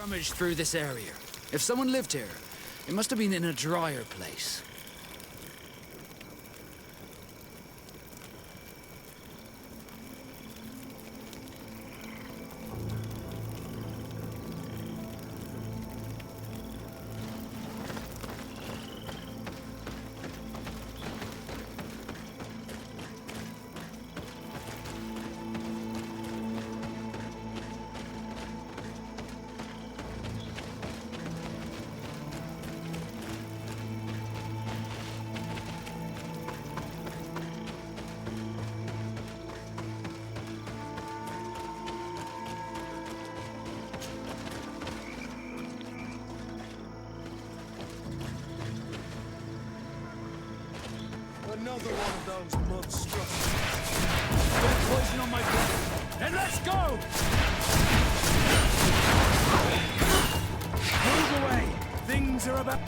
Rummaged through this area. If someone lived here, it must have been in a drier place. Another one of those monstrosities. Put poison on my blood, and let's go! Move away! Things are about...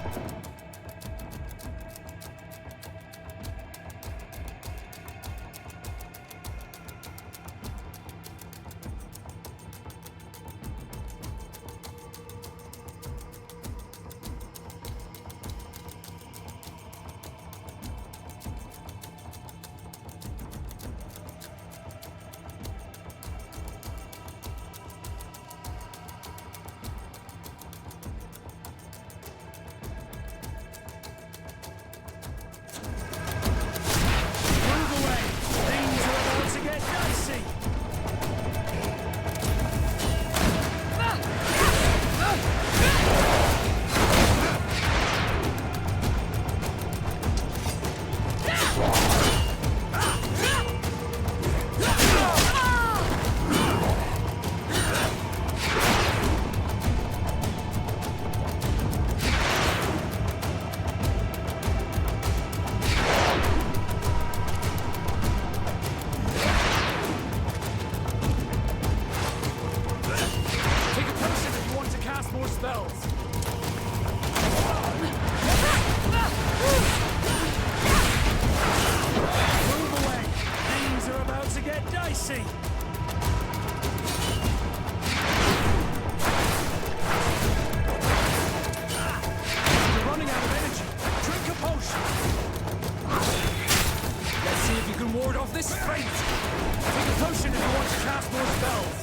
ward off this fate! Take a potion if you want to cast more spells!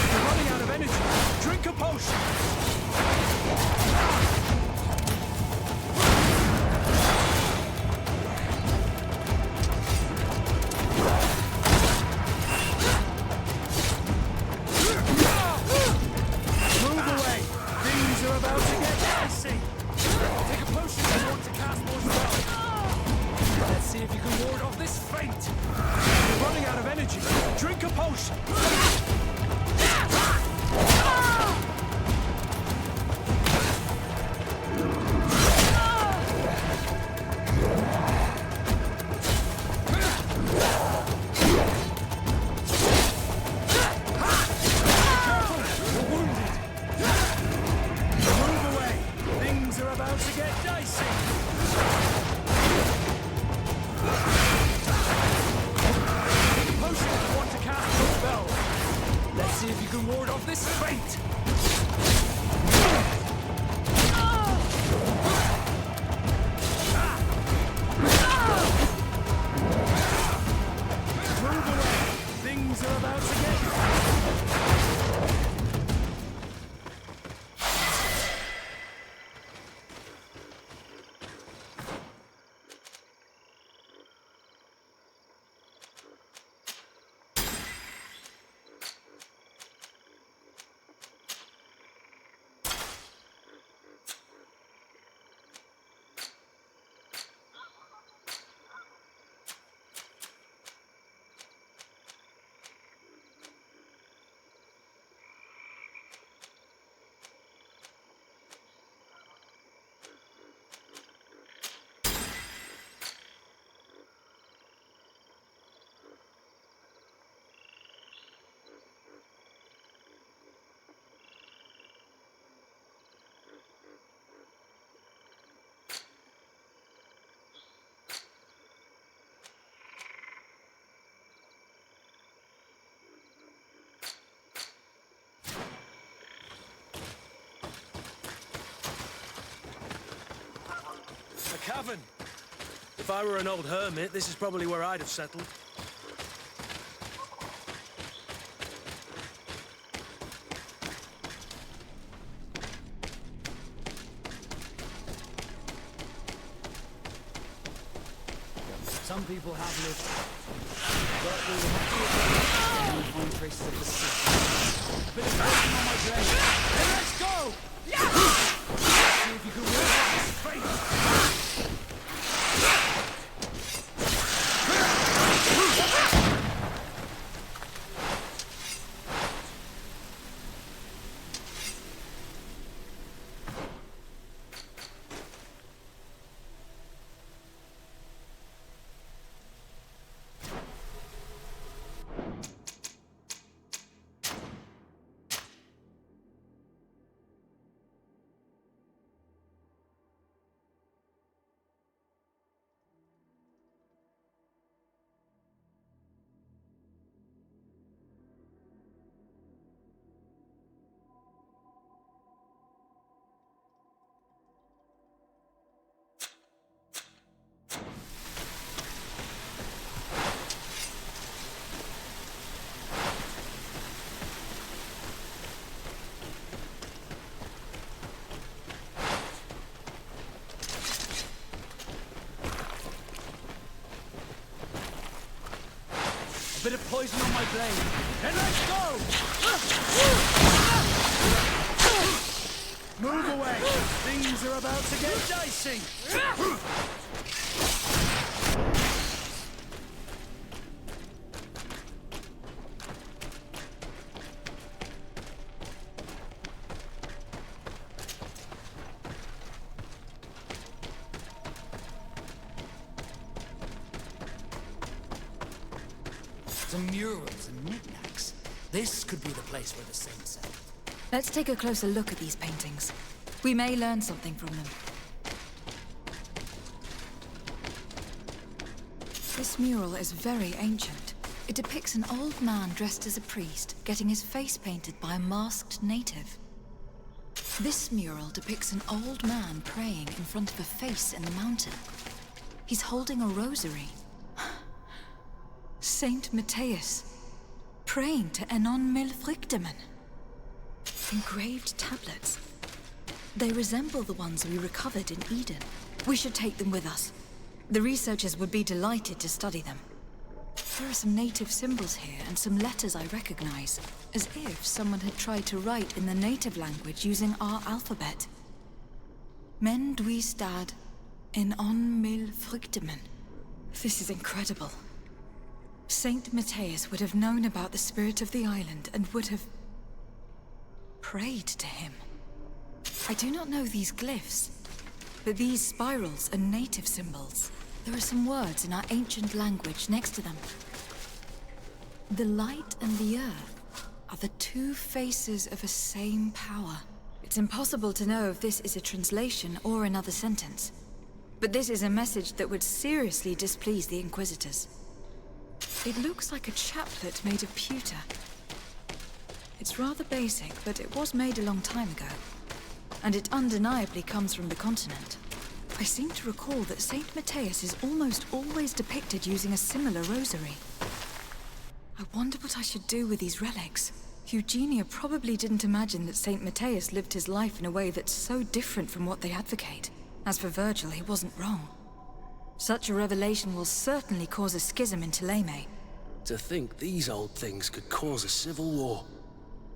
You're running out of energy! Drink a potion! See if you can ward off this fate! You're running out of energy! Drink a potion! Careful! You're wounded! Move away! Things are about to get dicey! Let's see if you can ward off this fate! Move away! Things are about to get... A cavern. If I were an old hermit, this is probably where I'd have settled. Some people have lived, but we will have to find traces of the sea. A bit of poison on my blade. Hey, let's go! See if you can ward off this fate. A bit of poison on my blade. And let's go! Move away! Things are about to get dicey! Some murals and knickknacks. This could be the place where the saints settled. Let's take a closer look at these paintings. We may learn something from them. This mural is very ancient. It depicts an old man dressed as a priest, getting his face painted by a masked native. This mural depicts an old man praying in front of a face in the mountain. He's holding a rosary. Saint Matthias, praying to Enon Milfrichtemen. Engraved tablets. They resemble the ones we recovered in Eden. We should take them with us. The researchers would be delighted to study them. There are some native symbols here and some letters I recognize, as if someone had tried to write in the native language using our alphabet. Men duistad Enon Milfrichtemen. This is incredible. Saint Matthias would have known about the spirit of the island and would have prayed to him. I do not know these glyphs, but these spirals are native symbols. There are some words in our ancient language next to them. The light and the earth are the two faces of a same power. It's impossible to know if this is a translation or another sentence, but this is a message that would seriously displease the Inquisitors. It looks like a chaplet made of pewter. It's rather basic, but it was made a long time ago. And it undeniably comes from the continent. I seem to recall that Saint Matthias is almost always depicted using a similar rosary. I wonder what I should do with these relics. Eugenia probably didn't imagine that Saint Matthias lived his life in a way that's so different from what they advocate. As for Virgil, he wasn't wrong. Such a revelation will certainly cause a schism in Thélème. To think these old things could cause a civil war.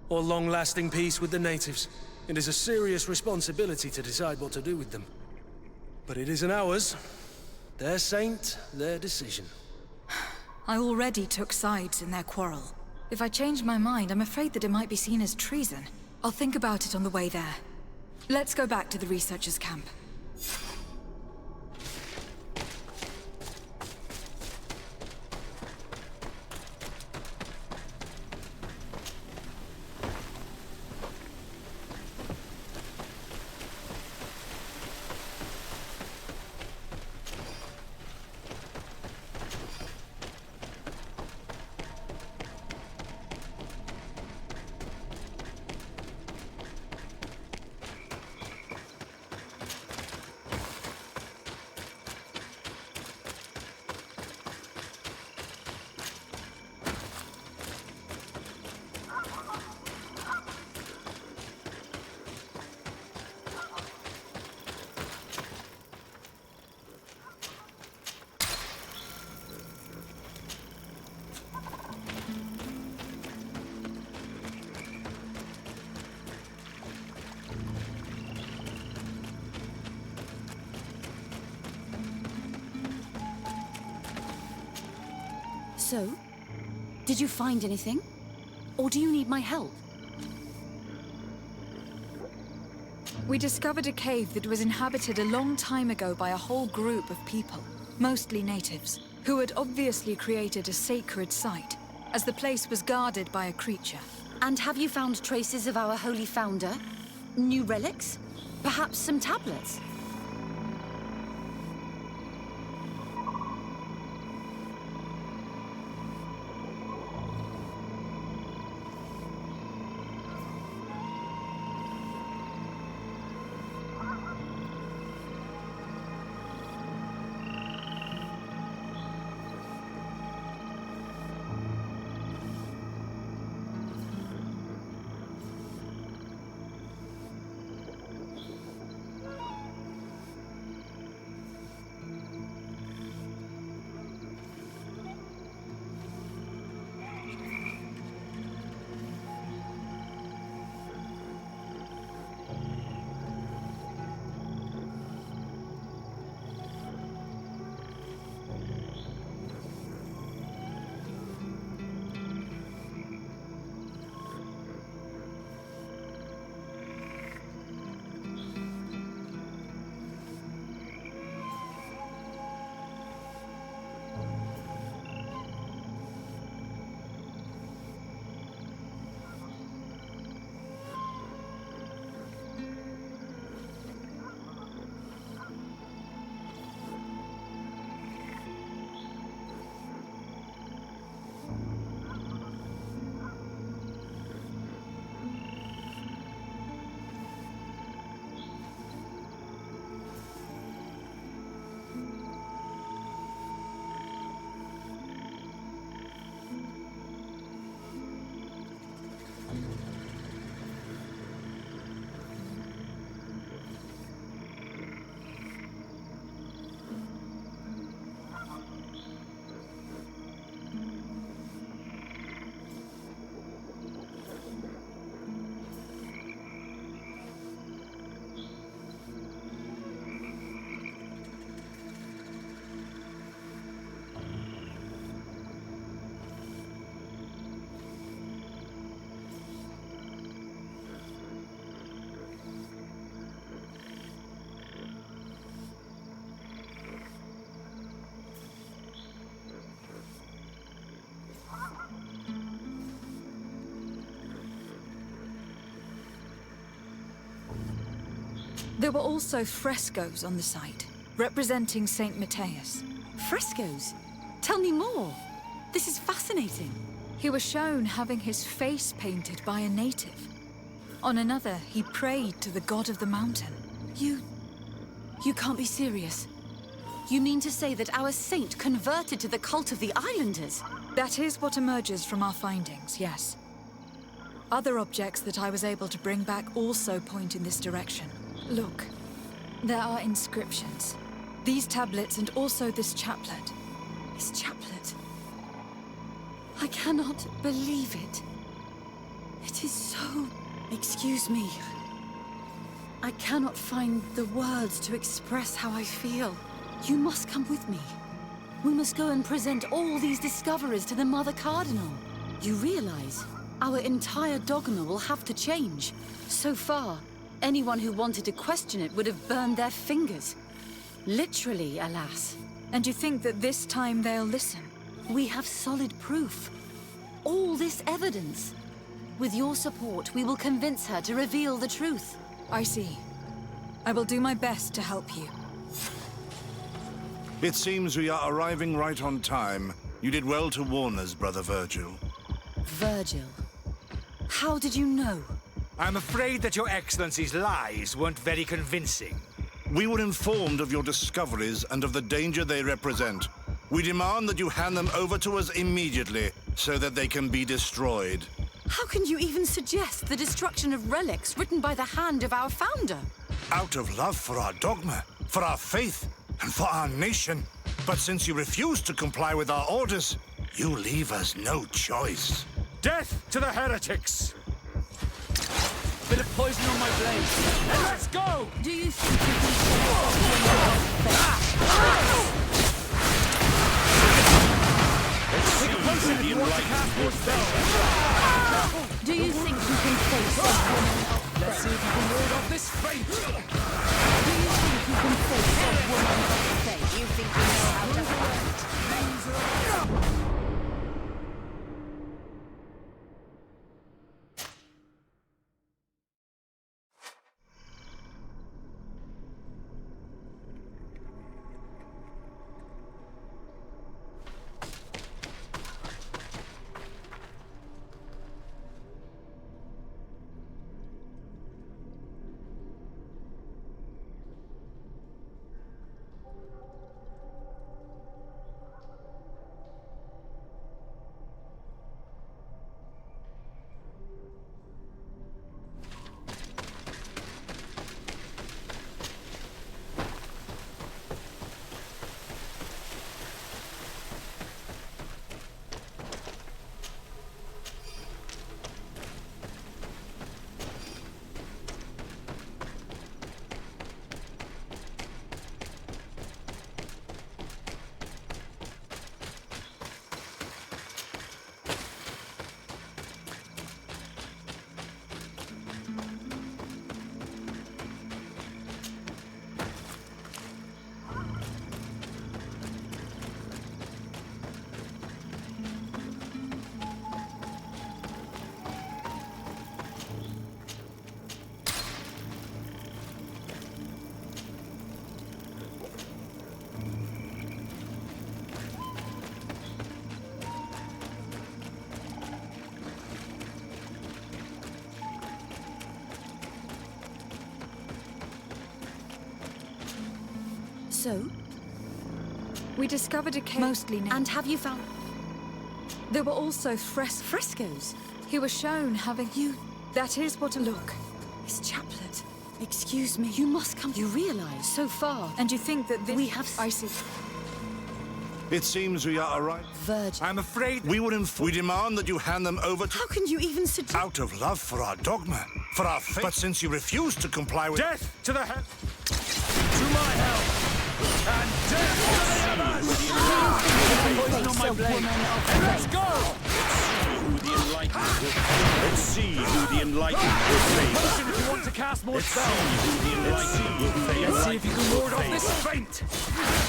Or long-lasting peace with the natives. It is a serious responsibility to decide what to do with them. But it isn't ours. Their saint, their decision. I already took sides in their quarrel. If I change my mind, I'm afraid that it might be seen as treason. I'll think about it on the way there. Let's go back to the researchers' camp. So, did you find anything? Or do you need my help? We discovered a cave that was inhabited a long time ago by a whole group of people, mostly natives, who had obviously created a sacred site, as the place was guarded by a creature. And have you found traces of our holy founder? New relics? Perhaps some tablets? There were also frescoes on the site, representing Saint Matthias. Frescoes? Tell me more. This is fascinating. He was shown having his face painted by a native. On another, he prayed to the god of the mountain. You can't be serious. You mean to say that our saint converted to the cult of the Islanders? That is what emerges from our findings, yes. Other objects that I was able to bring back also point in this direction. Look, there are inscriptions. These tablets and also this chaplet. This chaplet. I cannot believe it. It is so... Excuse me. I cannot find the words to express how I feel. You must come with me. We must go and present all these discoveries to the Mother Cardinal. You realize our entire dogma will have to change. So far, anyone who wanted to question it would have burned their fingers. Literally, alas. And you think that this time they'll listen? We have solid proof. All this evidence. With your support, we will convince her to reveal the truth. I see. I will do my best to help you. It seems we are arriving right on time. You did well to warn us, Brother Virgil. Virgil. How did you know? I'm afraid that your Excellency's lies weren't very convincing. We were informed of your discoveries and of the danger they represent. We demand that you hand them over to us immediately, so that they can be destroyed. How can you even suggest the destruction of relics written by the hand of our founder? Out of love for our dogma, for our faith, and for our nation. But since you refuse to comply with our orders, you leave us no choice. Death to the heretics! Bit of poison on my blade. And let's go! Do you think you can... It's cast more spells. Do you think you can face a woman of Let's see if you can ward off this fate. Do you think you can face a woman of faith? You think you know how to fight? So, We discovered a cave. Mostly now. and have you found There were also frescoes. frescoes? He was shown having... You, That is what a look. his chaplet. Excuse me, you must come. You realize so far. And you think that this... We have... I see. It seems we are arrived. Virgin. I'm afraid we demand that you hand them over to... How can you even suggest... Out of love for our dogma, for our faith. But since you refuse to comply with... Death to the hell. To my hell. And death to the heavens. Poison on my blade. And let's go. Let's see who the enlightened will favor. Potion if you want to cast more Let's see spells. who the enlightened will favor. Let's see if you can ward off this faint.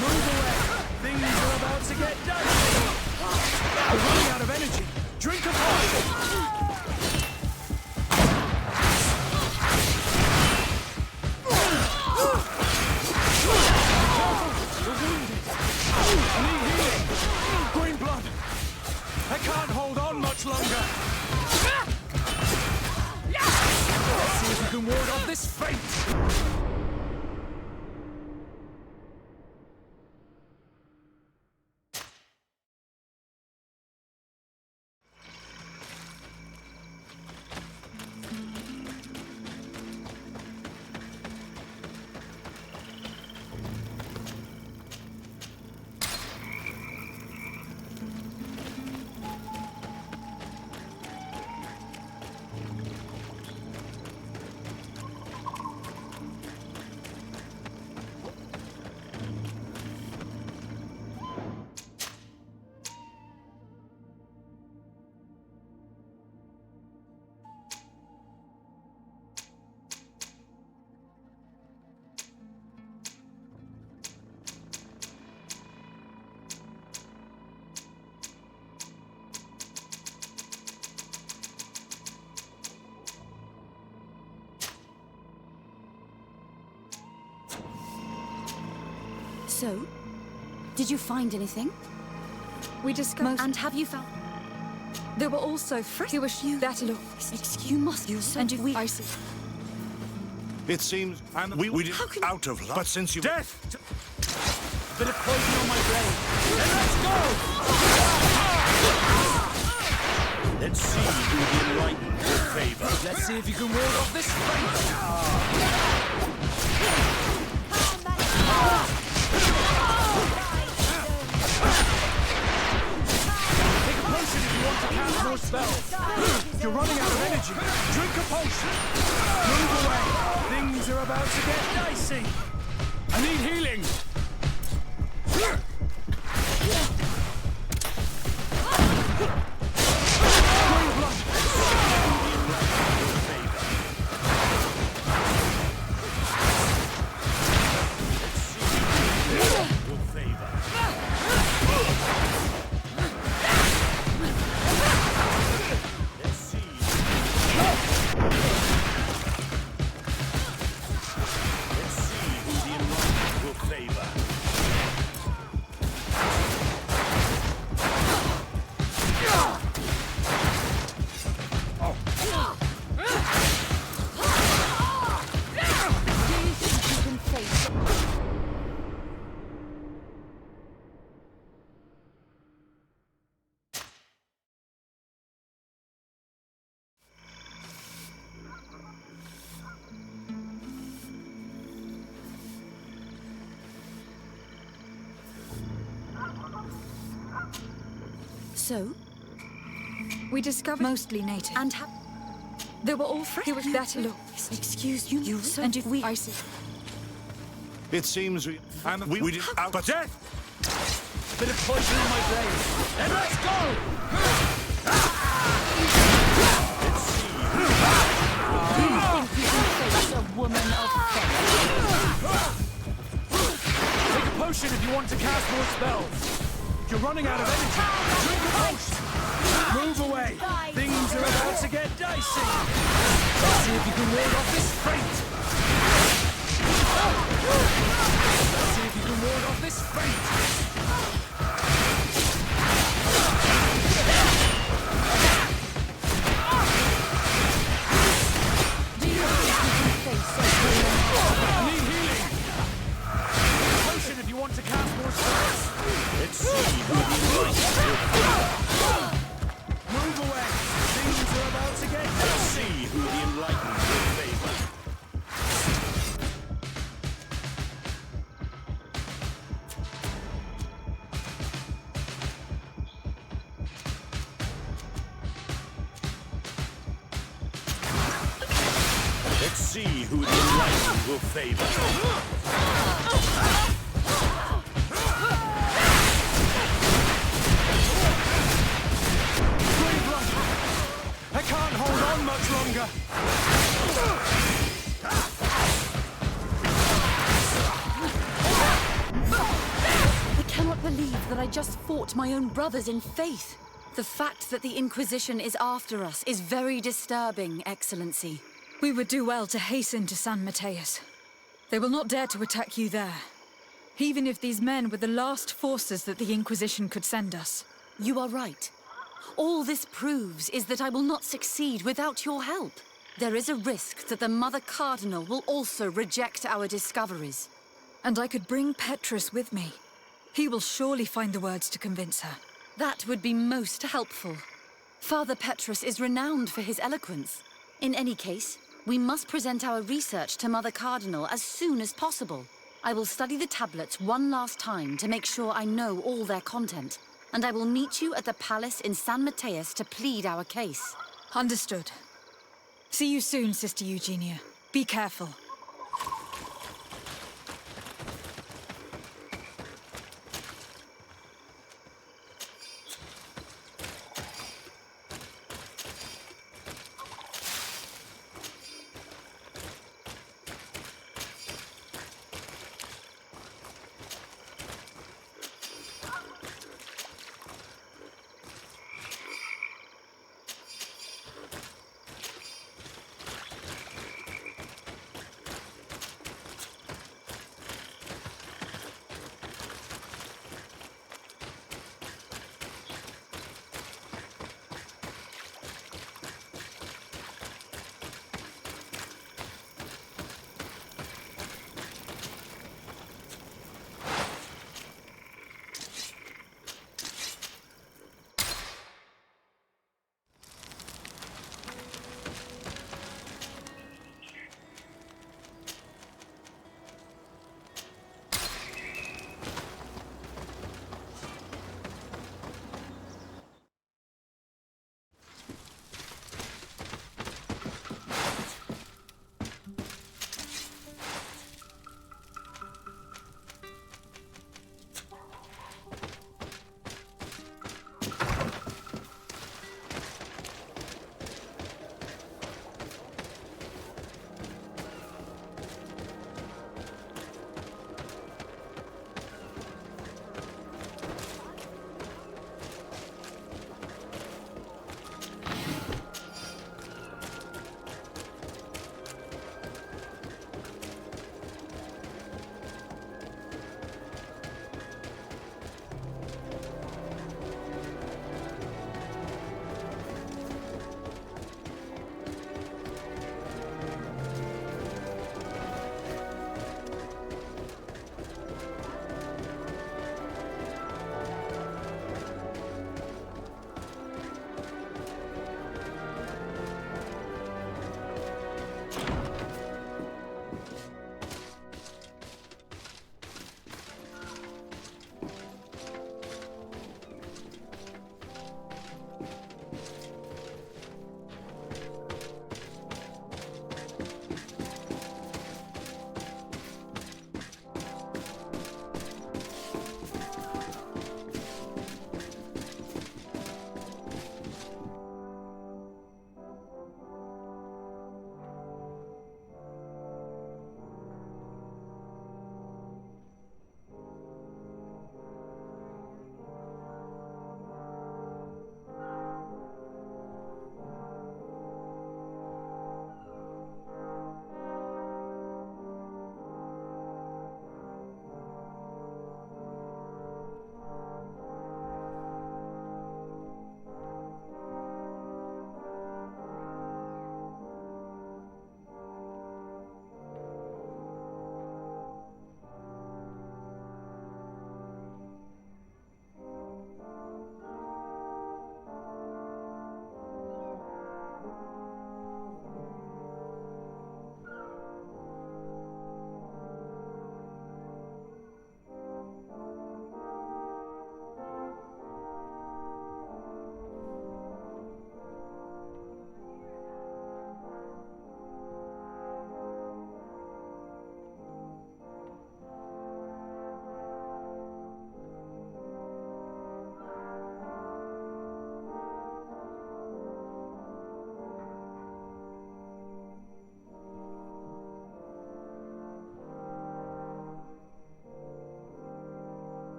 Move away. Things are about to get dicey. We're running out of energy. Drink a potion. I need healing. Green blood. I can't hold on much longer. Let's see if you can ward off this fate. So, did you find anything? We discovered... And have you found... There were also frescoes. He was shown... That look. You must... And you... I see. It seems we did How can- out of love. But since you... Death! Bit of poison on my blade. And let's go! Let's see who the enlightened will favor. Let's see if you can ward off this fate. Take a potion if you want to cast more spells. You're running out of energy. Drink a potion. Move away. Things are about to get dicey. I need healing. So? We discovered mostly native. And they were all fresh. He was there to look. Excuse you, so and if I see. It seems we did out, but death! Bit of poison on my blade. Then let's go! face a woman of faith. Take a potion if you want to cast more spells. You're running out of energy. Drink a potion. Move away. Things are about to get dicey. Let's see if you can ward off this fate. Let's see if you can ward off this fate. Need healing. Potion if you want to cast more spells. Let's see who the enlightened Move away. Things are about to get Let's dicey. see who the enlightened will favor. Let's see who the enlightened will favor. Brave luck. I can't hold on much longer. I cannot believe that I just fought my own brothers in faith. The fact that the Inquisition is after us is very disturbing, Excellency. We would do well to hasten to San Mateus. They will not dare to attack you there. Even if these men were the last forces that the Inquisition could send us. You are right. All this proves is that I will not succeed without your help. There is a risk that the Mother Cardinal will also reject our discoveries. And I could bring Petrus with me. He will surely find the words to convince her. That would be most helpful. Father Petrus is renowned for his eloquence. In any case, we must present our research to Mother Cardinal as soon as possible. I will study the tablets one last time to make sure I know all their content. And I will meet you at the palace in San Mateus to plead our case. Understood. See you soon, Sister Eugenia. Be careful.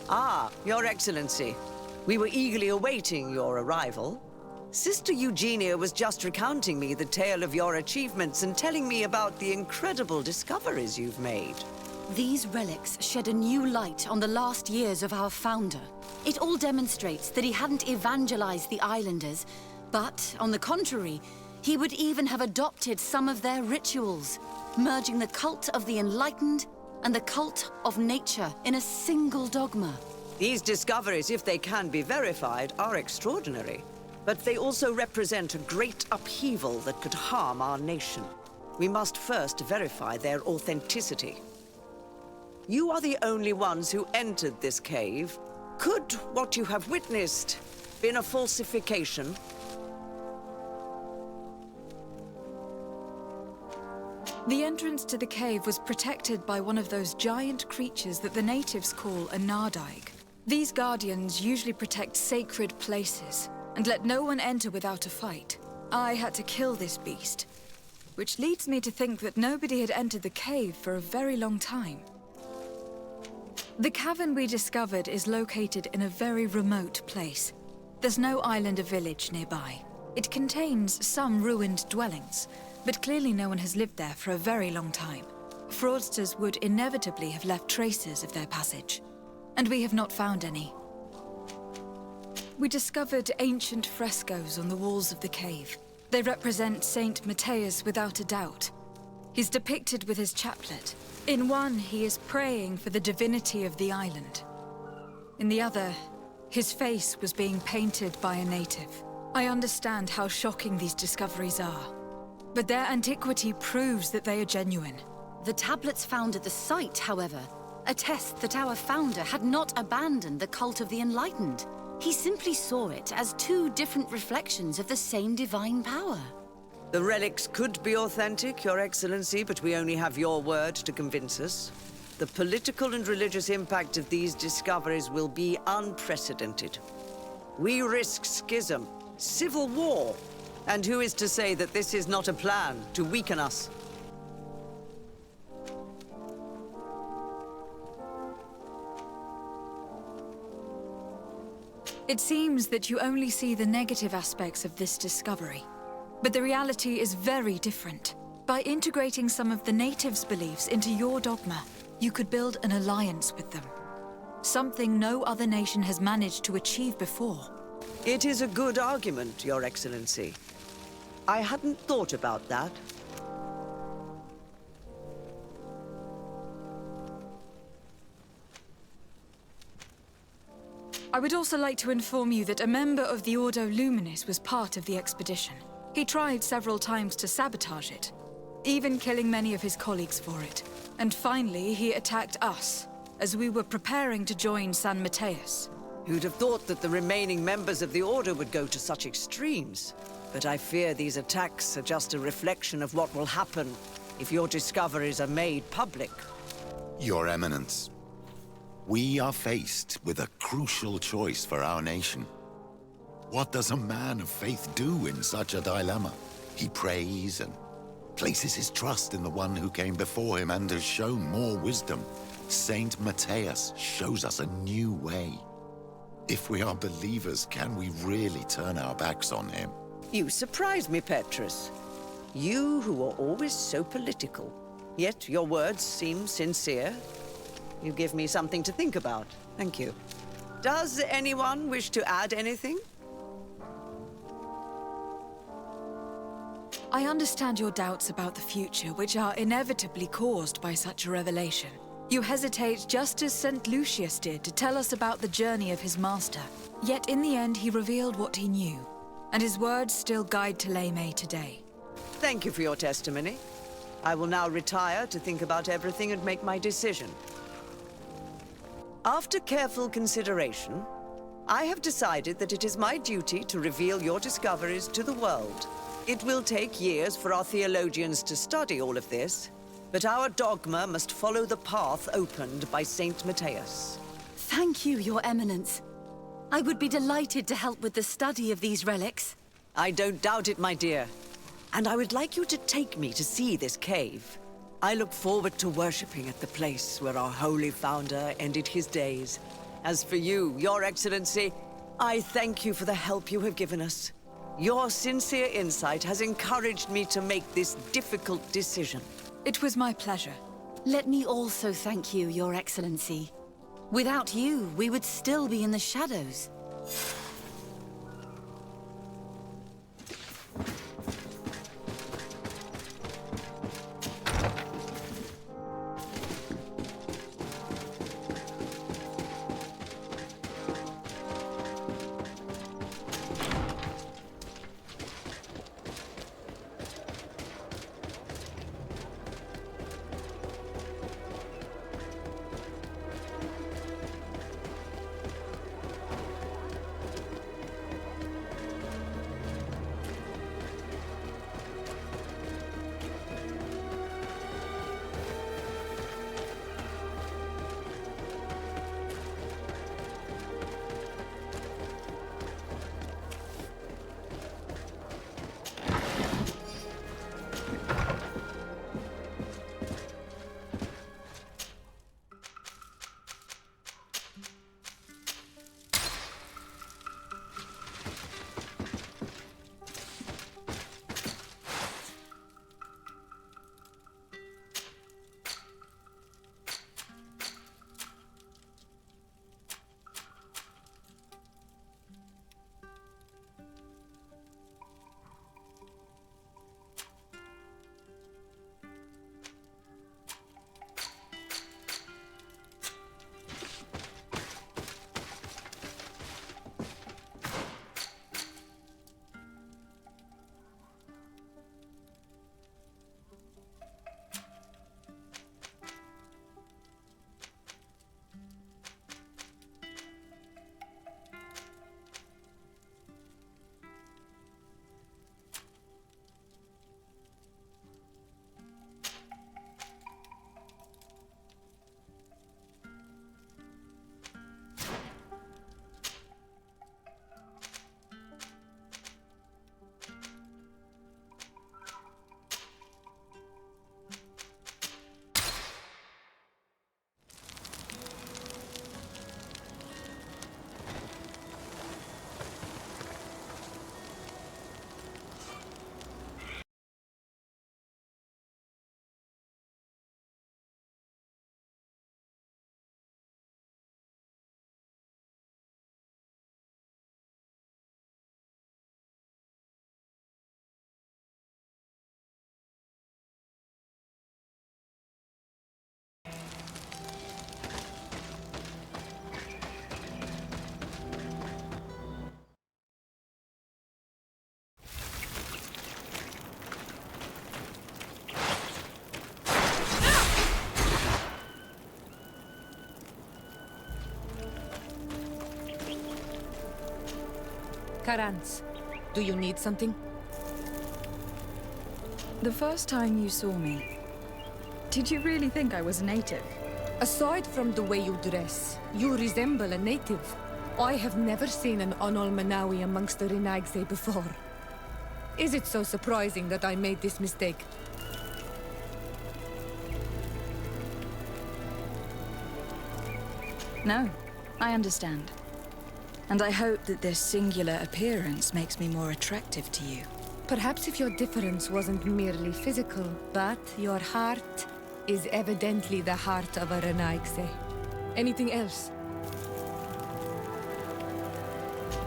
Ah, Your Excellency. We were eagerly awaiting your arrival. Sister Eugenia was just recounting me the tale of your achievements and telling me about the incredible discoveries you've made. These relics shed a new light on the last years of our founder. It all demonstrates that he hadn't evangelized the islanders, but, on the contrary, he would even have adopted some of their rituals, merging the cult of the enlightened and the cult of nature in a single dogma. These discoveries, if they can be verified, are extraordinary. But they also represent a great upheaval that could harm our nation. We must first verify their authenticity. You are the only ones who entered this cave. Could what you have witnessed been a falsification? The entrance to the cave was protected by one of those giant creatures that the natives call a nardaig. These guardians usually protect sacred places and let no one enter without a fight. I had to kill this beast, which leads me to think that nobody had entered the cave for a very long time. The cavern we discovered is located in a very remote place. There's no island or village nearby. It contains some ruined dwellings, but clearly no one has lived there for a very long time. Fraudsters would inevitably have left traces of their passage, and we have not found any. We discovered ancient frescoes on the walls of the cave. They represent Saint Matthias without a doubt. He's depicted with his chaplet. In one, he is praying for the divinity of the island. In the other, his face was being painted by a native. I understand how shocking these discoveries are, but their antiquity proves that they are genuine. The tablets found at the site, however, attest that our founder had not abandoned the cult of the enlightened. He simply saw it as two different reflections of the same divine power. The relics could be authentic, Your Excellency, but we only have your word to convince us. The political and religious impact of these discoveries will be unprecedented. We risk schism, civil war, and who is to say that this is not a plan to weaken us? It seems that you only see the negative aspects of this discovery. But the reality is very different. By integrating some of the natives' beliefs into your dogma, you could build an alliance with them. Something no other nation has managed to achieve before. It is a good argument, Your Excellency. I hadn't thought about that. I would also like to inform you that a member of the Ordo Luminis was part of the expedition. He tried several times to sabotage it, even killing many of his colleagues for it. And finally, he attacked us, as we were preparing to join San Matthias. Who'd have thought that the remaining members of the Order would go to such extremes? But I fear these attacks are just a reflection of what will happen if your discoveries are made public. Your Eminence, we are faced with a crucial choice for our nation. What does a man of faith do in such a dilemma? He prays and places his trust in the one who came before him and has shown more wisdom. Saint Matthias shows us a new way. If we are believers, can we really turn our backs on him? You surprise me, Petrus. You who are always so political, yet your words seem sincere. You give me something to think about. Thank you. Does anyone wish to add anything? I understand your doubts about the future, which are inevitably caused by such a revelation. You hesitate just as St. Lucius did to tell us about the journey of his master. Yet in the end, he revealed what he knew, and his words still guide Thélème today. Thank you for your testimony. I will now retire to think about everything and make my decision. After careful consideration, I have decided that it is my duty to reveal your discoveries to the world. It will take years for our theologians to study all of this, but our dogma must follow the path opened by Saint Matthias. Thank you, Your Eminence. I would be delighted to help with the study of these relics. I don't doubt it, my dear. And I would like you to take me to see this cave. I look forward to worshipping at the place where our holy founder ended his days, As for you, Your Excellency, I thank you for the help you have given us. Your sincere insight has encouraged me to make this difficult decision. It was my pleasure. Let me also thank you, Your Excellency. Without you, we would still be in the shadows. Karans, do you need something? The first time you saw me, did you really think I was a native? Aside from the way you dress, you resemble a native. I have never seen an Onol Manawi amongst the Renaigse before. Is it so surprising that I made this mistake? No, I understand. And I hope that this singular appearance makes me more attractive to you. Perhaps if your difference wasn't merely physical, but your heart is evidently the heart of a Renaigse. Anything else?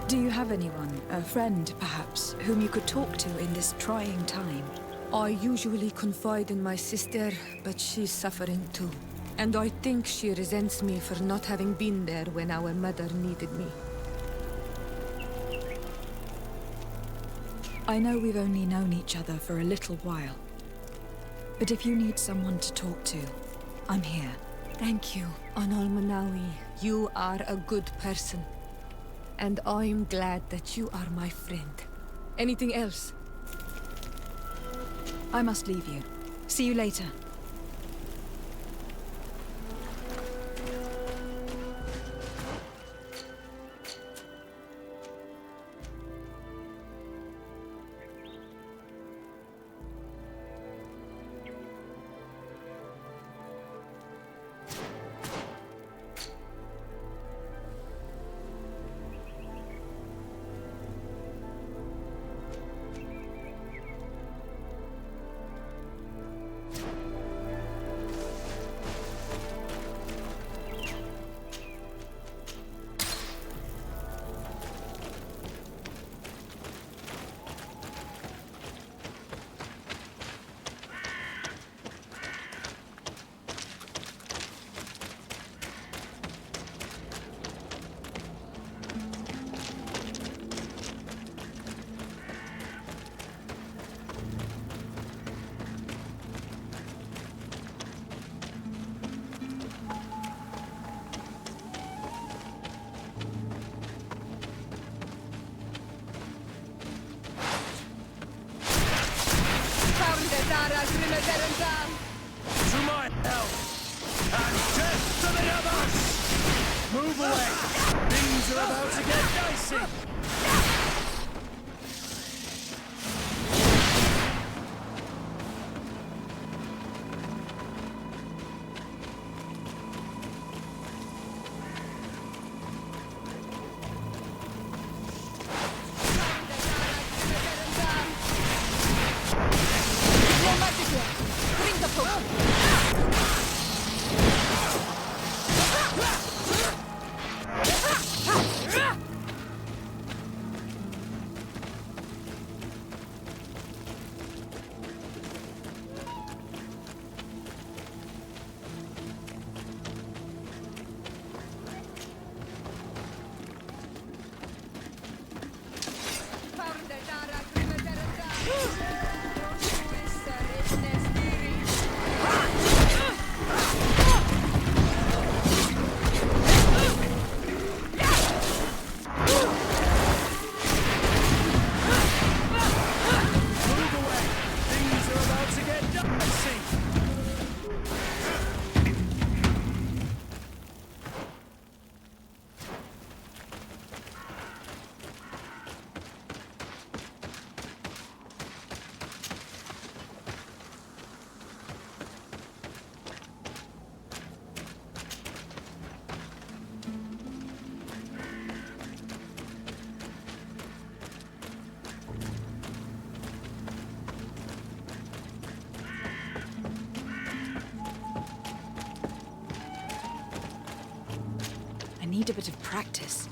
Do you have anyone, a friend perhaps, whom you could talk to in this trying time? I usually confide in my sister, but she's suffering too. And I think she resents me for not having been there when our mother needed me. I know we've only known each other for a little while. But if you need someone to talk to, I'm here. Thank you, Onol Manawi. You are a good person. And I'm glad that you are my friend. Anything else? I must leave you. See you later. dicey. I need a bit of practice.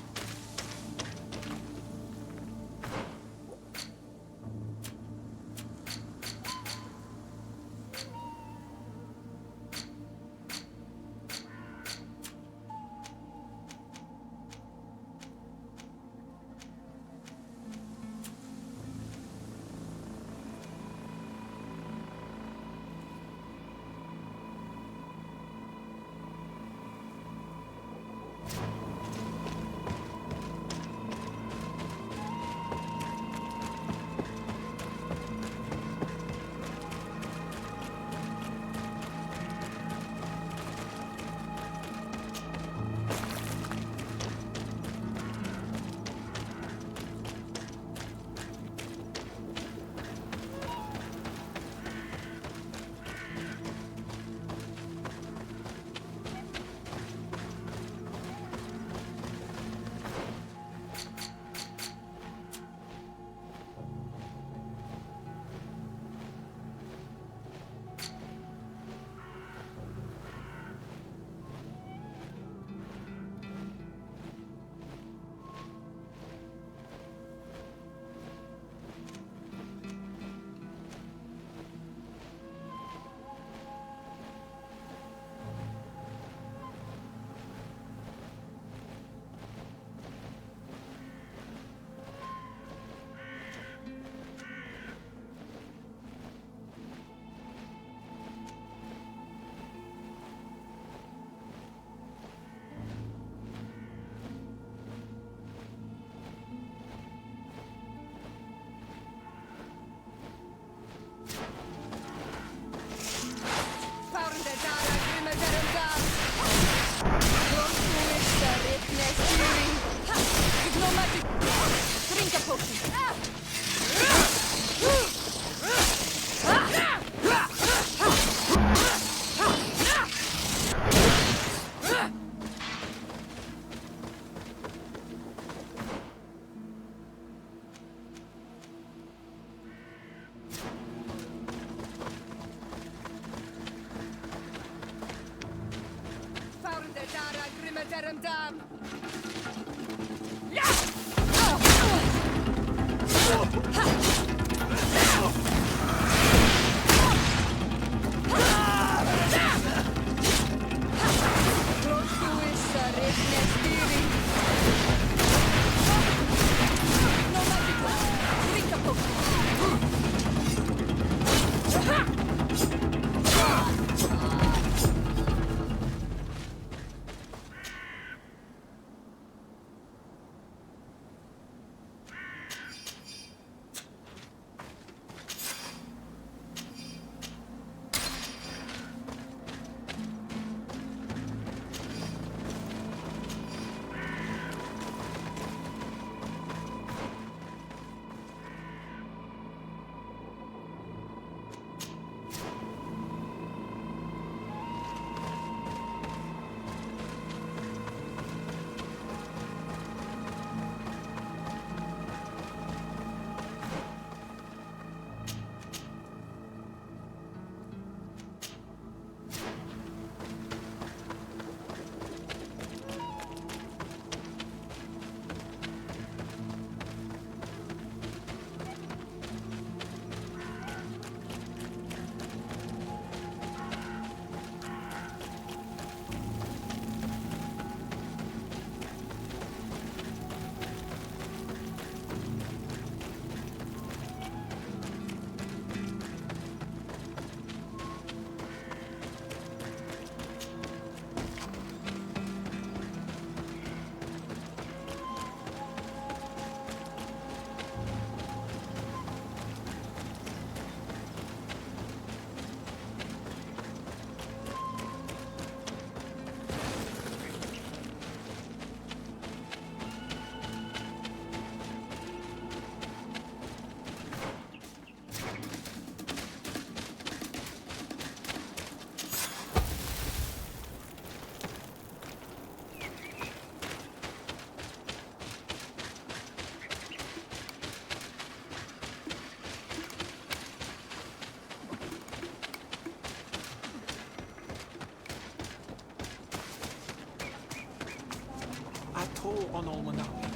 toll on Almanawi.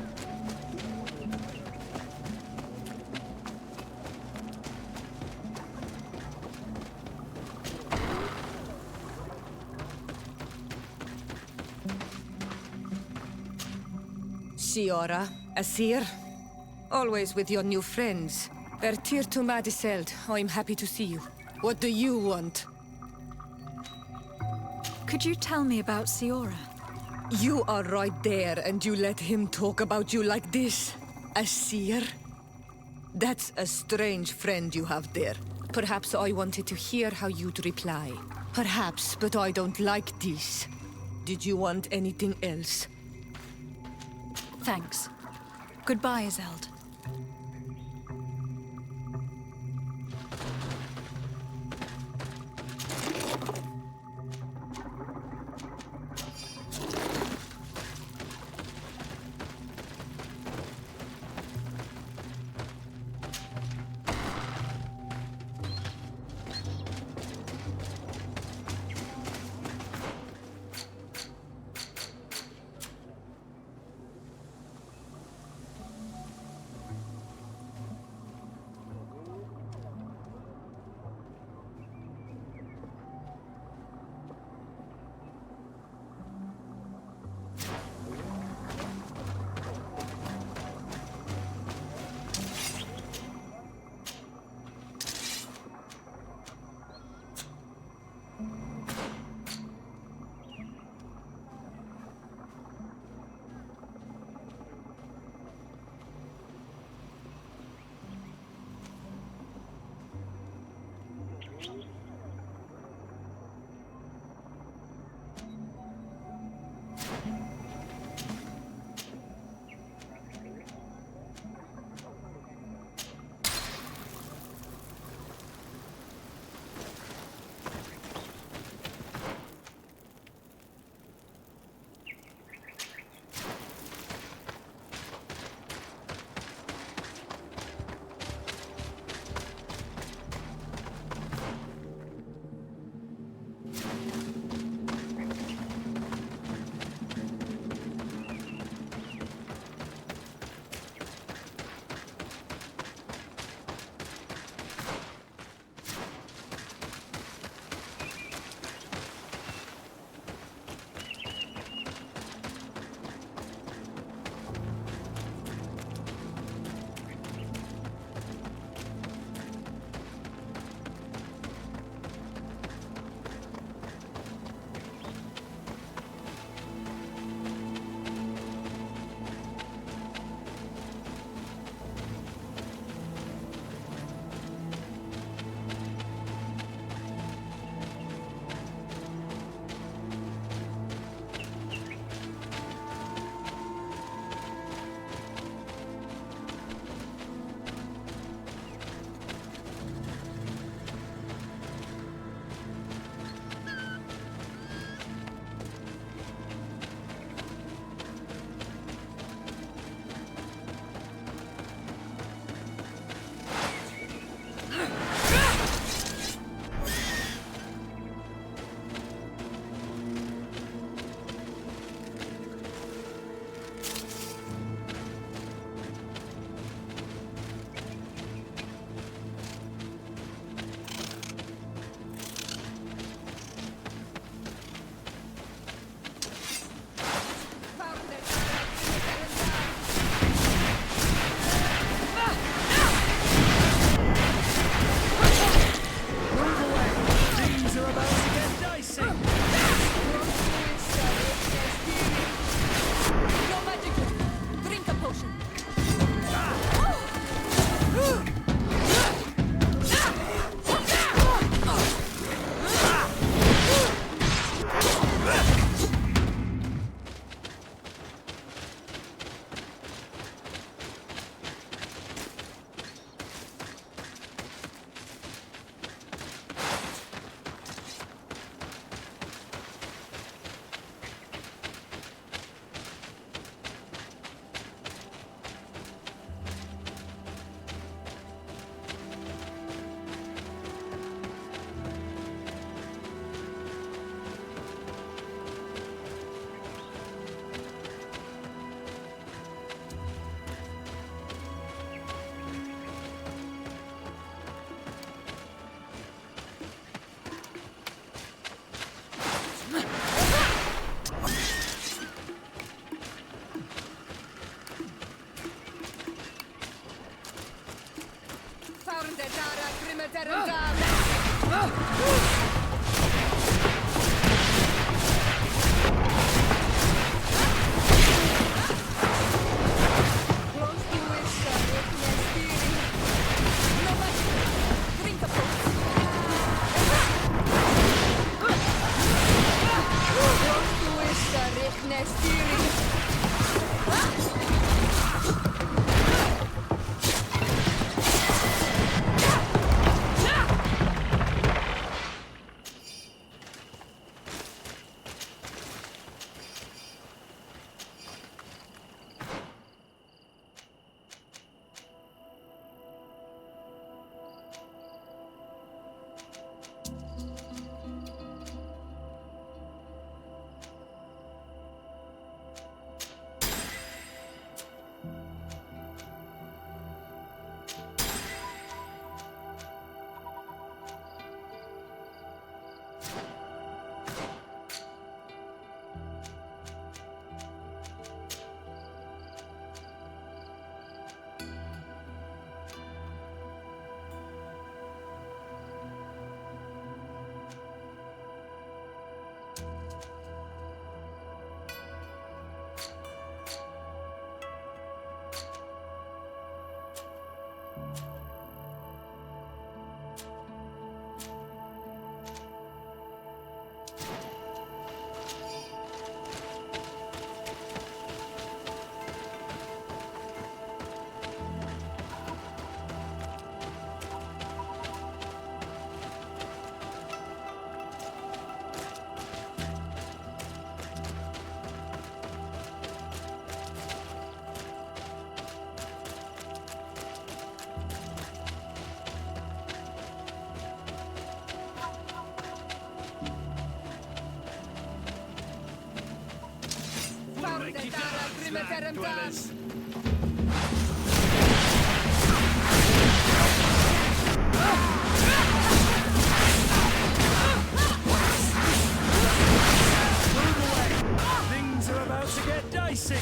Siora, Asir, always with your new friends. Bertir to Madiseld, I'm happy to see you. What do you want? Could you tell me about Siora? You are right there, and you let him talk about you like this? Asir? That's a strange friend you have there. Perhaps I wanted to hear how you'd reply. Perhaps, but I don't like this. Did you want anything else? Thanks. Goodbye, Azeld. Things are about to get dicey.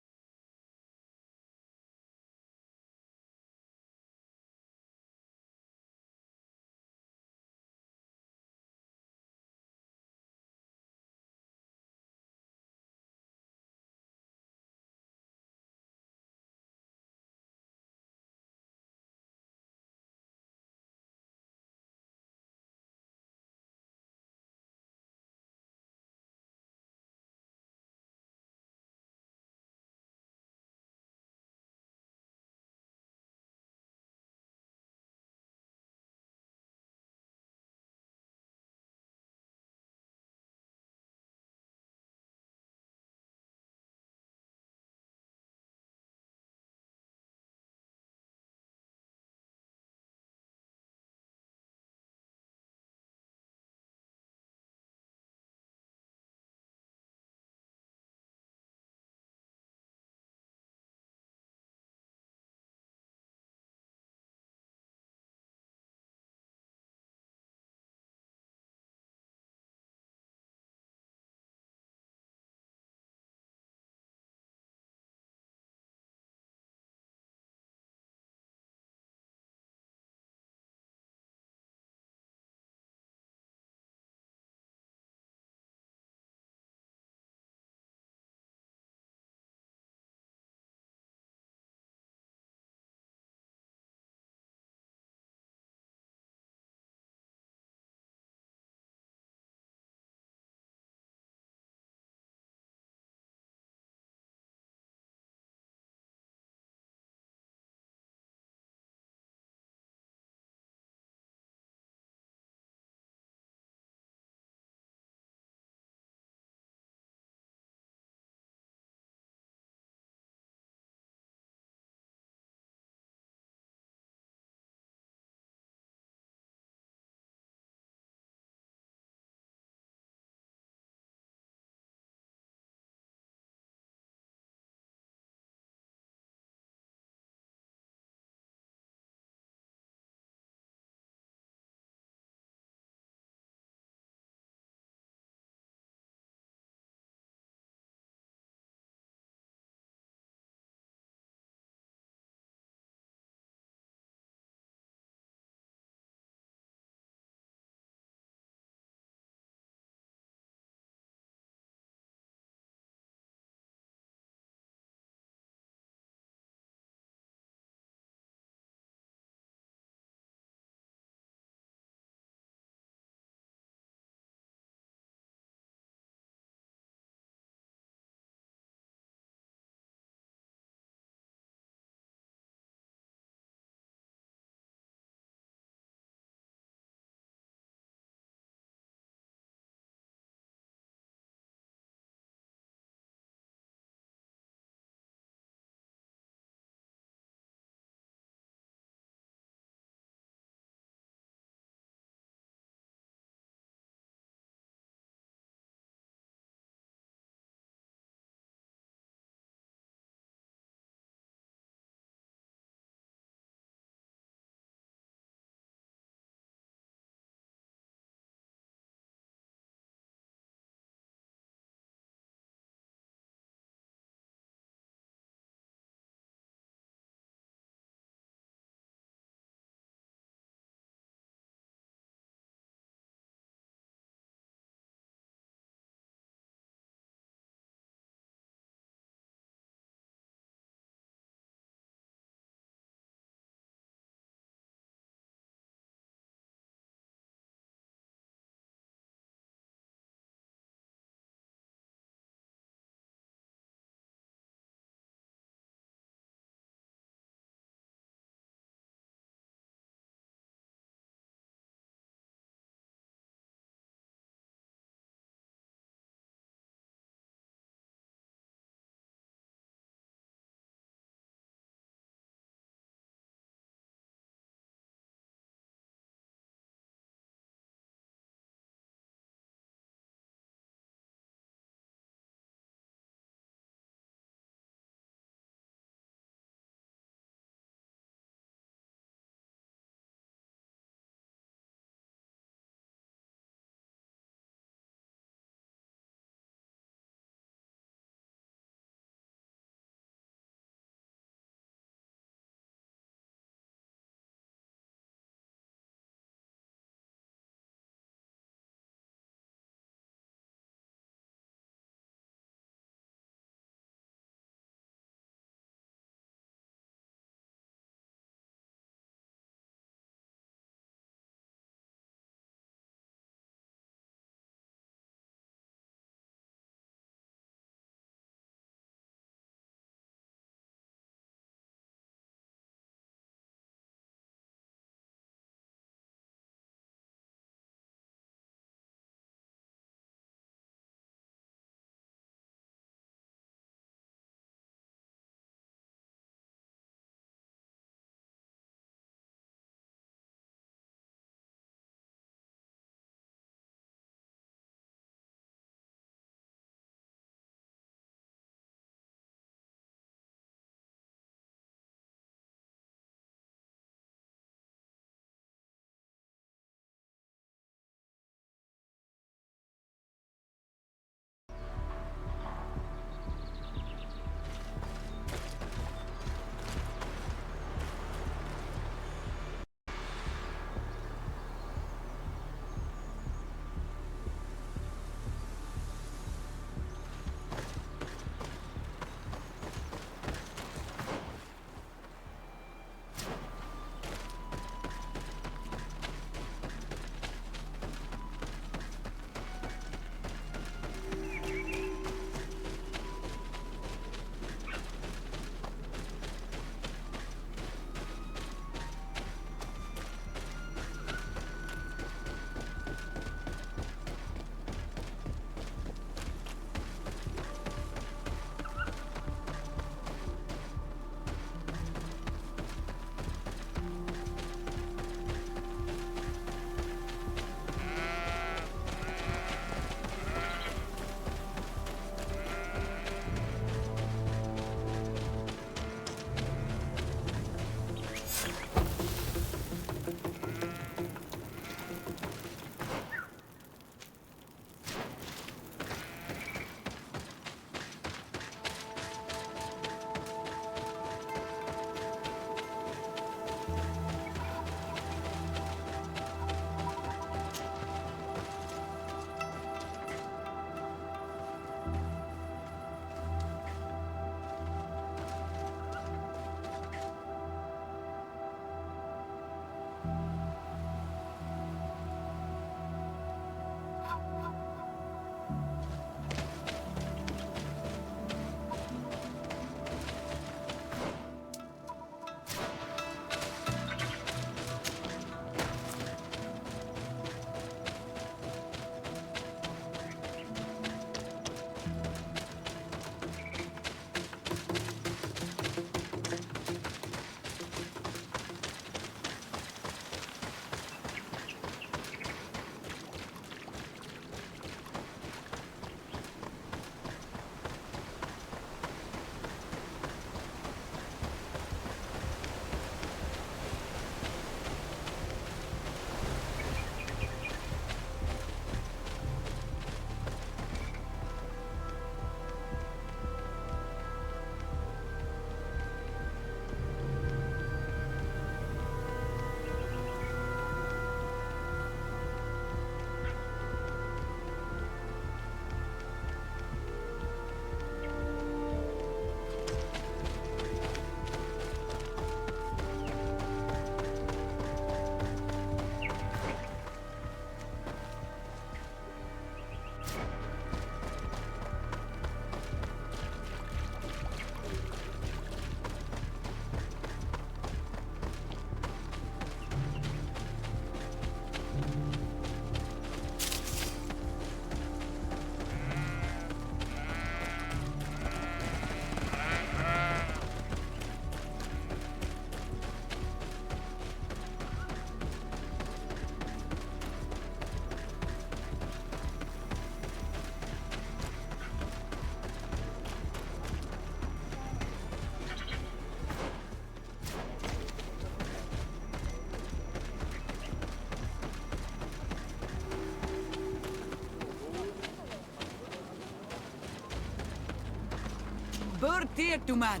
You're dear to man.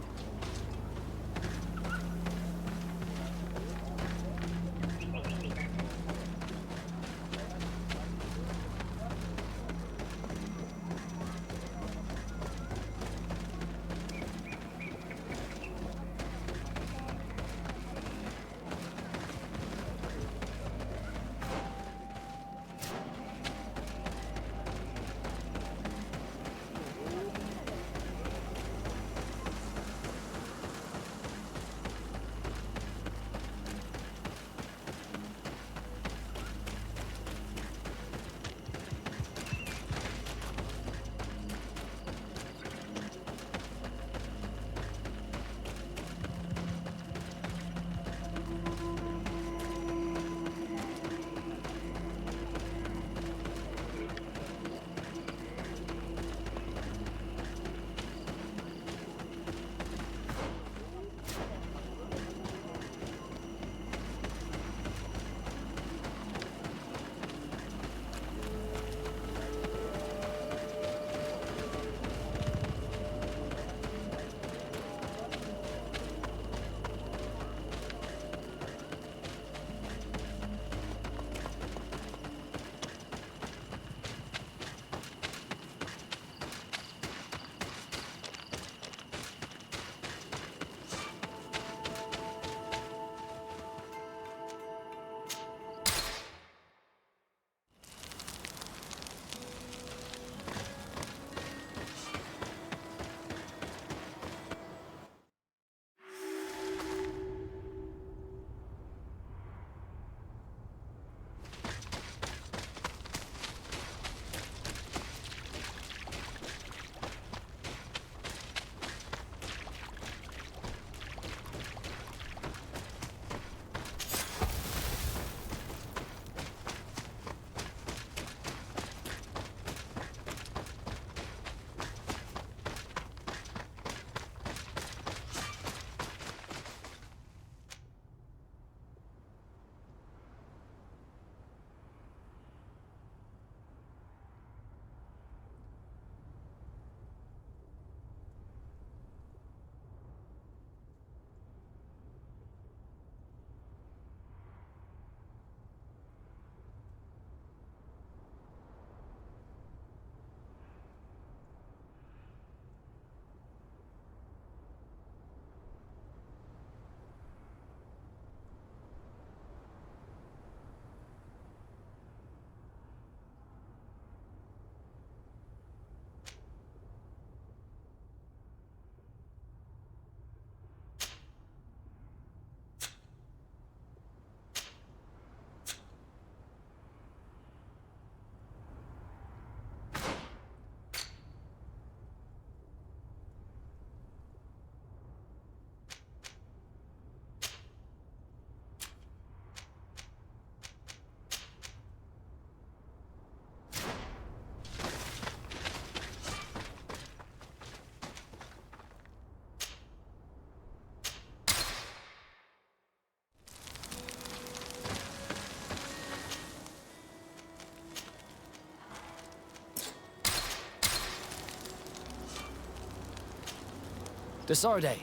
Desarde,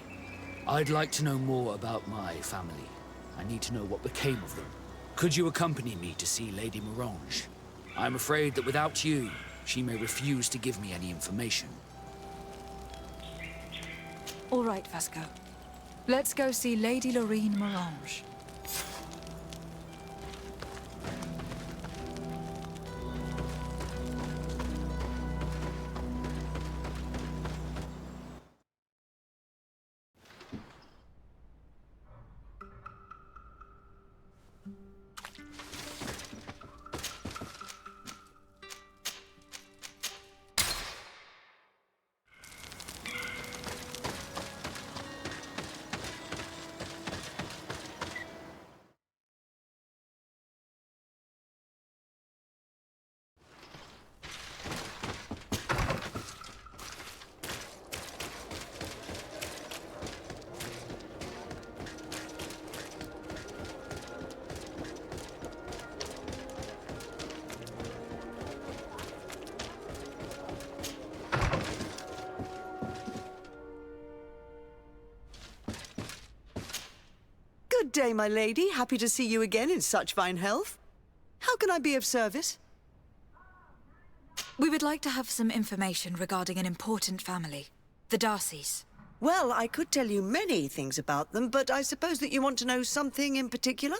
I'd like to know more about my family. I need to know what became of them. Could you accompany me to see Lady Morange? I'm afraid that without you, she may refuse to give me any information. All right, Vasco. Let's go see Lady Lorene Morange. Good day, my lady. Happy to see you again in such fine health. How can I be of service? We would like to have some information regarding an important family, the Darcys. Well, I could tell you many things about them, but I suppose that you want to know something in particular?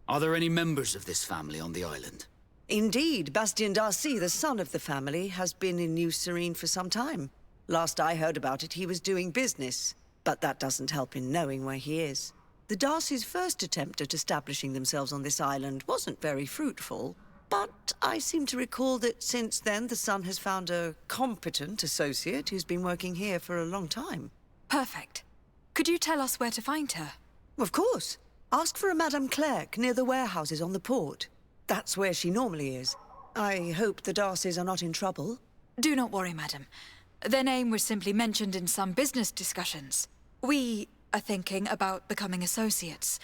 Are there any members of this family on the island? Indeed, Bastien Darcy, the son of the family, has been in New Serene for some time. Last I heard about it, he was doing business. But that doesn't help in knowing where he is. The Darcys' first attempt at establishing themselves on this island wasn't very fruitful. But I seem to recall that since then, the son has found a competent associate who's been working here for a long time. Perfect. Could you tell us where to find her? Of course. Ask for a Madame Clerc near the warehouses on the port. That's where she normally is. I hope the Darcys are not in trouble. Do not worry, madam. Their name was simply mentioned in some business discussions. We are thinking about becoming associates.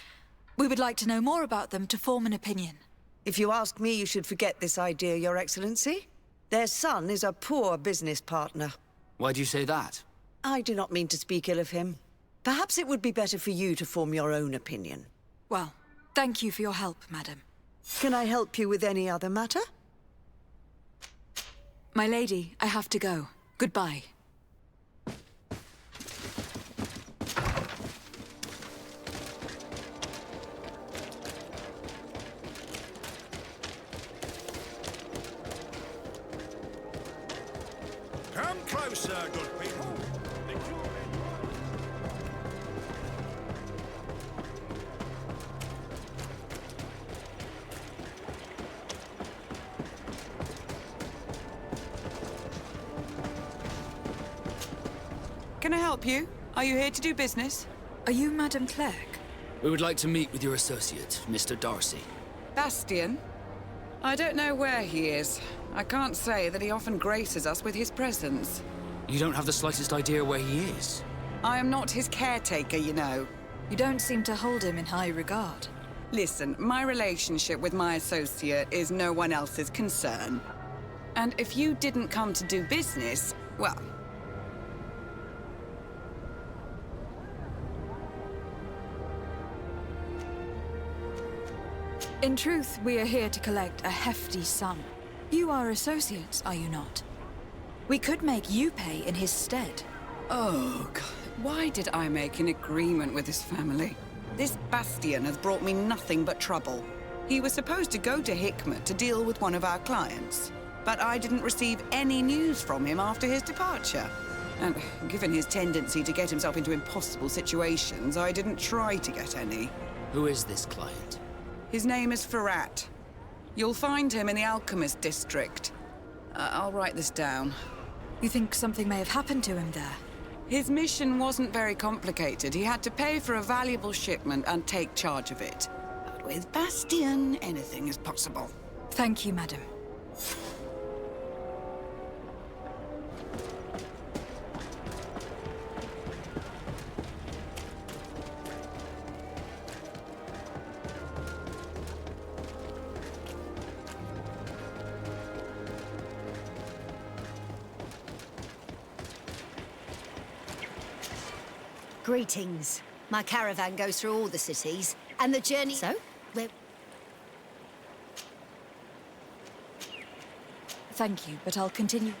We would like to know more about them to form an opinion. If you ask me, you should forget this idea, Your Excellency. Their son is a poor business partner. Why do you say that? I do not mean to speak ill of him. Perhaps it would be better for you to form your own opinion. Well, thank you for your help, madam. Can I help you with any other matter? My lady, I have to go. Goodbye. Come closer, good people. Can I help you? Are you here to do business? Are you Madame Clerc? We would like to meet with your associate, Mr. Darcy. Bastien? I don't know where he is. I can't say that he often graces us with his presence. You don't have the slightest idea where he is? I am not his caretaker, you know. You don't seem to hold him in high regard. Listen, my relationship with my associate is no one else's concern. And if you didn't come to do business, well... In truth, we are here to collect a hefty sum. You are associates, are you not? We could make you pay in his stead. Oh, God. Why did I make an agreement with this family? This Bastien has brought me nothing but trouble. He was supposed to go to Hikmet to deal with one of our clients, but I didn't receive any news from him after his departure. And given his tendency to get himself into impossible situations, I didn't try to get any. Who is this client? His name is Ferrat. You'll find him in the Alchemist District. I'll write this down. You think something may have happened to him there? His mission wasn't very complicated. He had to pay for a valuable shipment and take charge of it. But with Bastien, anything is possible. Thank you, madam. Greetings. My caravan goes through all the cities, and the journey... So? Thank you, but I'll continue.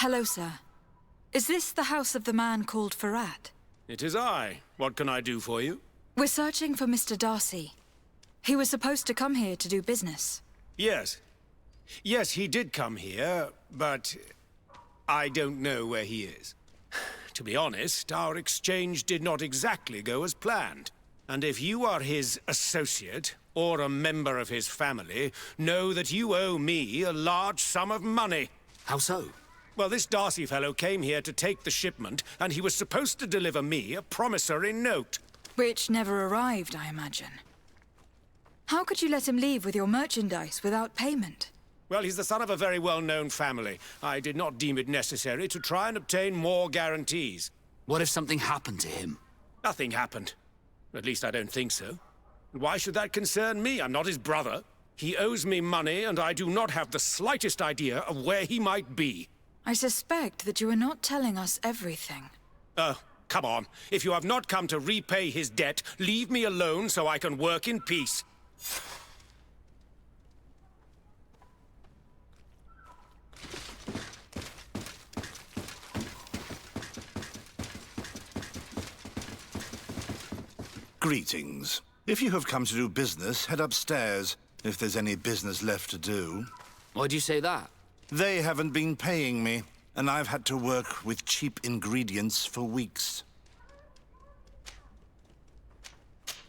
Hello, sir. Is this the house of the man called Farad? It is I. What can I do for you? We're searching for Mr. Darcy. He was supposed to come here to do business. Yes. Yes, he did come here, but I don't know where he is. To be honest, our exchange did not exactly go as planned. And if you are his associate, or a member of his family, know that you owe me a large sum of money. How so? Well, this Darcy fellow came here to take the shipment, and he was supposed to deliver me a promissory note. Which never arrived, I imagine. How could you let him leave with your merchandise without payment? Well, he's the son of a very well-known family. I did not deem it necessary to try and obtain more guarantees. What if something happened to him? Nothing happened. At least I don't think so. Why should that concern me? I'm not his brother. He owes me money, and I do not have the slightest idea of where he might be. I suspect that you are not telling us everything. Come on. If you have not come to repay his debt, leave me alone so I can work in peace. Greetings. If you have come to do business, head upstairs, if there's any business left to do. Why'd you say that? They haven't been paying me, and I've had to work with cheap ingredients for weeks.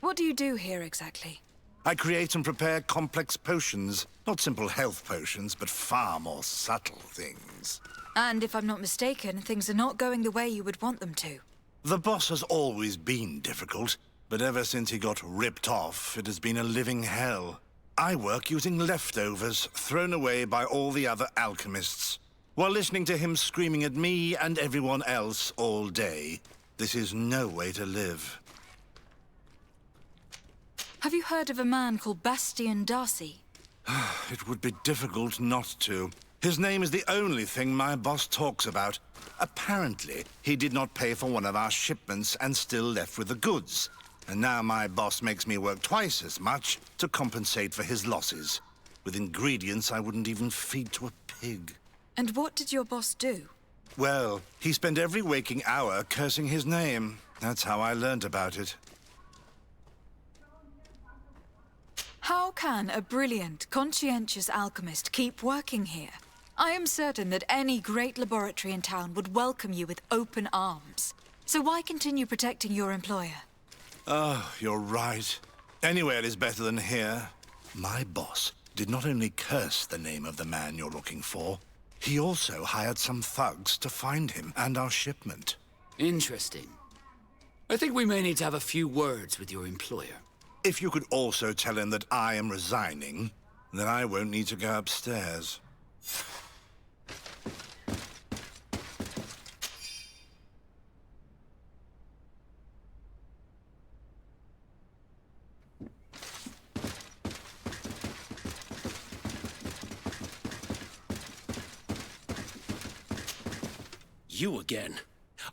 What do you do here exactly? I create and prepare complex potions. Not simple health potions, but far more subtle things. And if I'm not mistaken, things are not going the way you would want them to. The boss has always been difficult, but ever since he got ripped off, it has been a living hell. I work using leftovers thrown away by all the other alchemists, while listening to him screaming at me and everyone else all day. This is no way to live. Have you heard of a man called Bastian Darcy? It would be difficult not to. His name is the only thing my boss talks about. Apparently, he did not pay for one of our shipments and still left with the goods. And now my boss makes me work twice as much to compensate for his losses. With ingredients I wouldn't even feed to a pig. And what did your boss do? Well, he spent every waking hour cursing his name. That's how I learned about it. How can a brilliant, conscientious alchemist keep working here? I am certain that any great laboratory in town would welcome you with open arms. So why continue protecting your employer? Oh, you're right. Anywhere is better than here. My boss did not only curse the name of the man you're looking for, he also hired some thugs to find him and our shipment. Interesting. I think we may need to have a few words with your employer. If you could also tell him that I am resigning, then I won't need to go upstairs. You again.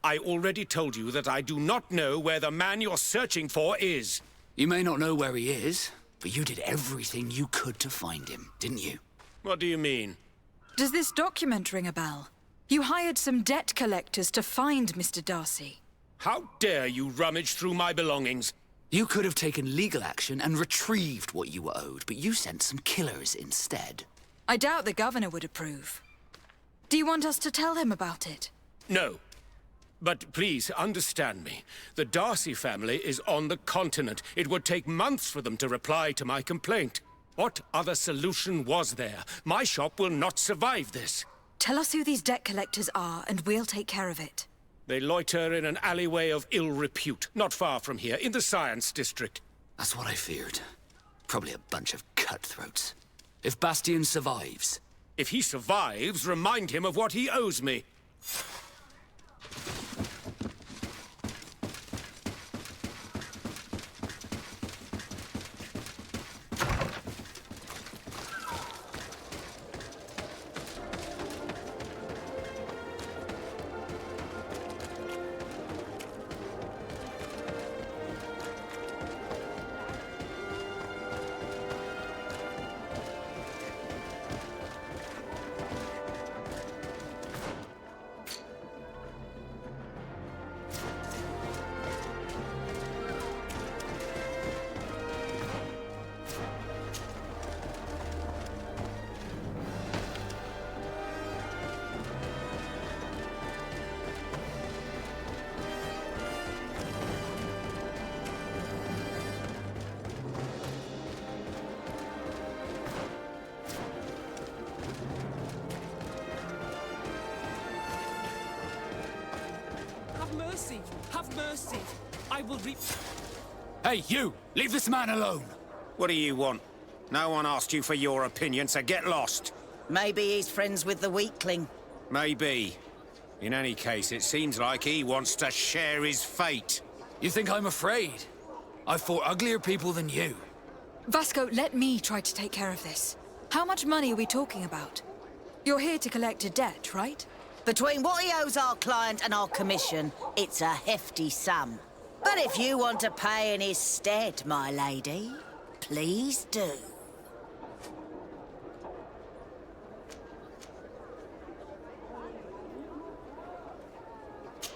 I already told you that I do not know where the man you're searching for is. You may not know where he is, but you did everything you could to find him, didn't you? What do you mean? Does this document ring a bell? You hired some debt collectors to find Mr. Darcy. How dare you rummage through my belongings? You could have taken legal action and retrieved what you were owed, but you sent some killers instead. I doubt the governor would approve. Do you want us to tell him about it? No. But please, understand me. The Darcy family is on the continent. It would take months for them to reply to my complaint. What other solution was there? My shop will not survive this. Tell us who these debt collectors are, and we'll take care of it. They loiter in an alleyway of ill repute, not far from here, in the Science District. That's what I feared. Probably a bunch of cutthroats. If Bastian survives... If he survives, remind him of what he owes me. mercy! Have mercy! I will reap... Hey, you! Leave this man alone! What do you want? No one asked you for your opinion, so get lost. Maybe he's friends with the weakling. Maybe. In any case, it seems like he wants to share his fate. You think I'm afraid? I've fought uglier people than you. Vasco, let me try to take care of this. How much money are we talking about? You're here to collect a debt, right? Between what he owes our client and our commission, it's a hefty sum. But if you want to pay in his stead, my lady, please do.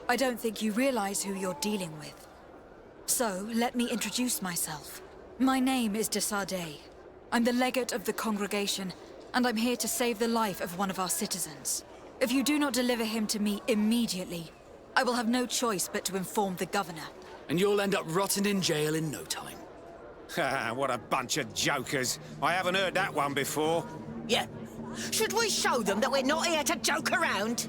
I don't think you realize who you're dealing with. So, let me introduce myself. My name is de Sade. I'm the legate of the congregation, and I'm here to save the life of one of our citizens. If you do not deliver him to me immediately, I will have no choice but to inform the governor. And you'll end up rotting in jail in no time. Ha! What a bunch of jokers. I haven't heard that one before. Yeah. Should we show them that we're not here to joke around?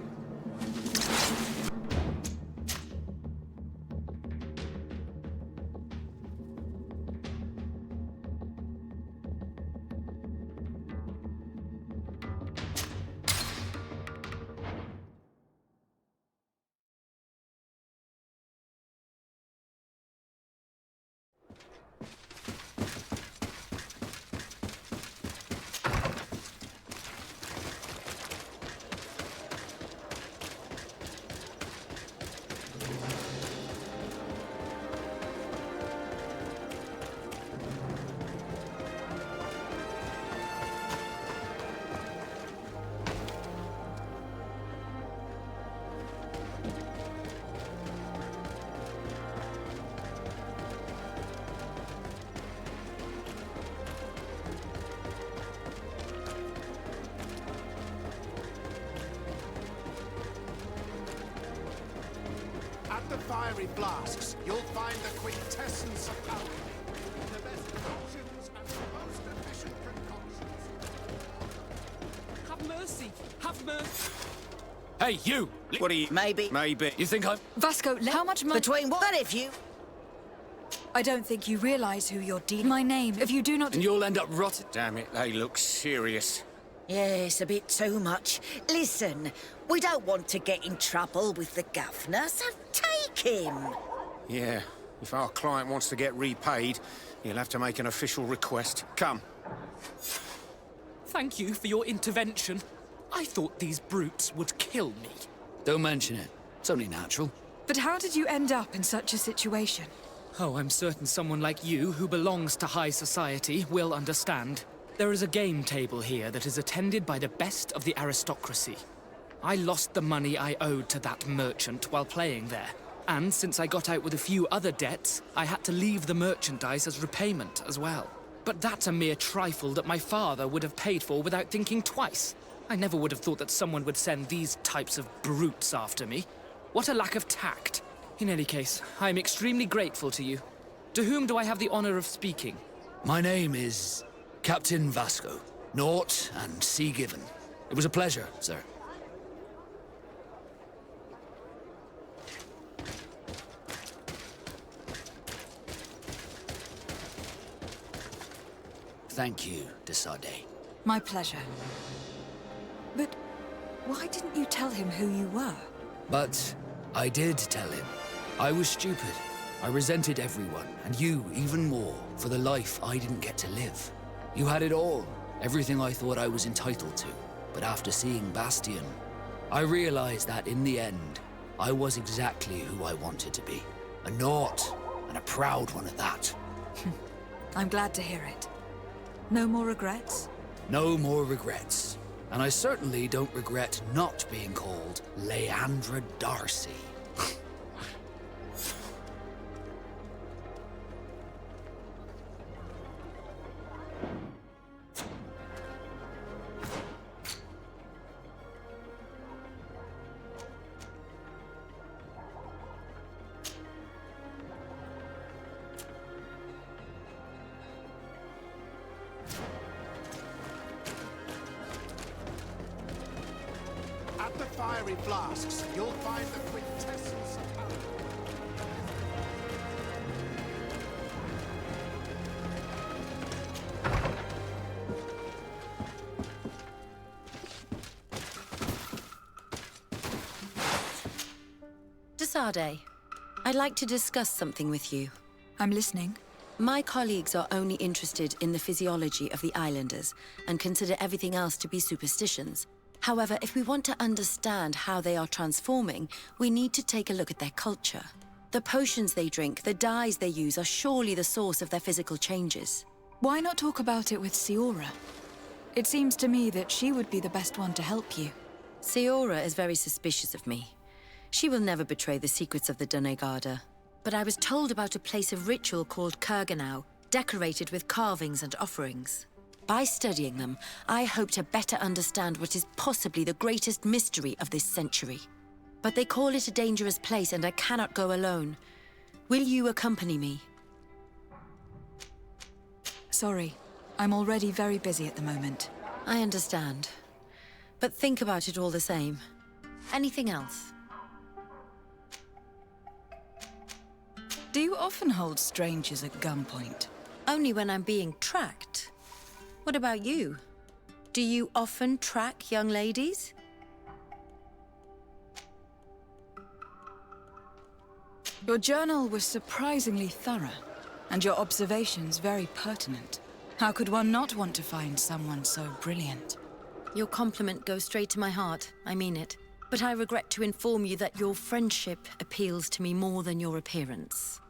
At the fiery flasks, you'll find the quintessence of alchemy. The best potions and the most efficient concoctions. Have mercy! Have mercy! Hey, you! What are you... Maybe. Maybe. You think I'm... Vasco, how much money... Between what? But if you... I don't think you realize who you're dealing... My name, if you do not... And you'll end up rotting... Damn it, they look serious. Yes, a bit too much. Listen, we don't want to get in trouble with the governor, so take him. Yeah, if our client wants to get repaid, he'll have to make an official request. Come. Thank you for your intervention. I thought these brutes would kill me. Don't mention it. It's only natural. But how did you end up in such a situation? Oh, I'm certain someone like you, who belongs to high society, will understand. There is a game table here that is attended by the best of the aristocracy. I lost the money I owed to that merchant while playing there. And since I got out with a few other debts, I had to leave the merchandise as repayment as well. But that's a mere trifle that my father would have paid for without thinking twice. I never would have thought that someone would send these types of brutes after me. What a lack of tact. In any case, I am extremely grateful to you. To whom do I have the honor of speaking? My name is Captain Vasco. Naught and sea given. It was a pleasure, sir. Thank you, de Sade. My pleasure. But why didn't you tell him who you were? But I did tell him. I was stupid. I resented everyone, and you even more, for the life I didn't get to live. You had it all, everything I thought I was entitled to. But after seeing Bastion, I realized that in the end, I was exactly who I wanted to be. A naught, and a proud one at that. I'm glad to hear it. No more regrets? No more regrets. And I certainly don't regret not being called Leandra Darcy. At the fiery flasks, you'll find the quintessence of alchemy. Sade, I'd like to discuss something with you. I'm listening. My colleagues are only interested in the physiology of the islanders and consider everything else to be superstitions. However, if we want to understand how they are transforming, we need to take a look at their culture. The potions they drink, the dyes they use are surely the source of their physical changes. Why not talk about it with Siora? It seems to me that she would be the best one to help you. Siora is very suspicious of me. She will never betray the secrets of the Doneigada. But I was told about a place of ritual called Kurganau, decorated with carvings and offerings. By studying them, I hope to better understand what is possibly the greatest mystery of this century. But they call it a dangerous place and I cannot go alone. Will you accompany me? Sorry, I'm already very busy at the moment. I understand. But think about it all the same. Anything else? Do you often hold strangers at gunpoint? Only when I'm being tracked. What about you? Do you often track young ladies? Your journal was surprisingly thorough, and your observations very pertinent. How could one not want to find someone so brilliant? Your compliment goes straight to my heart, I mean it. But I regret to inform you that your friendship appeals to me more than your appearance.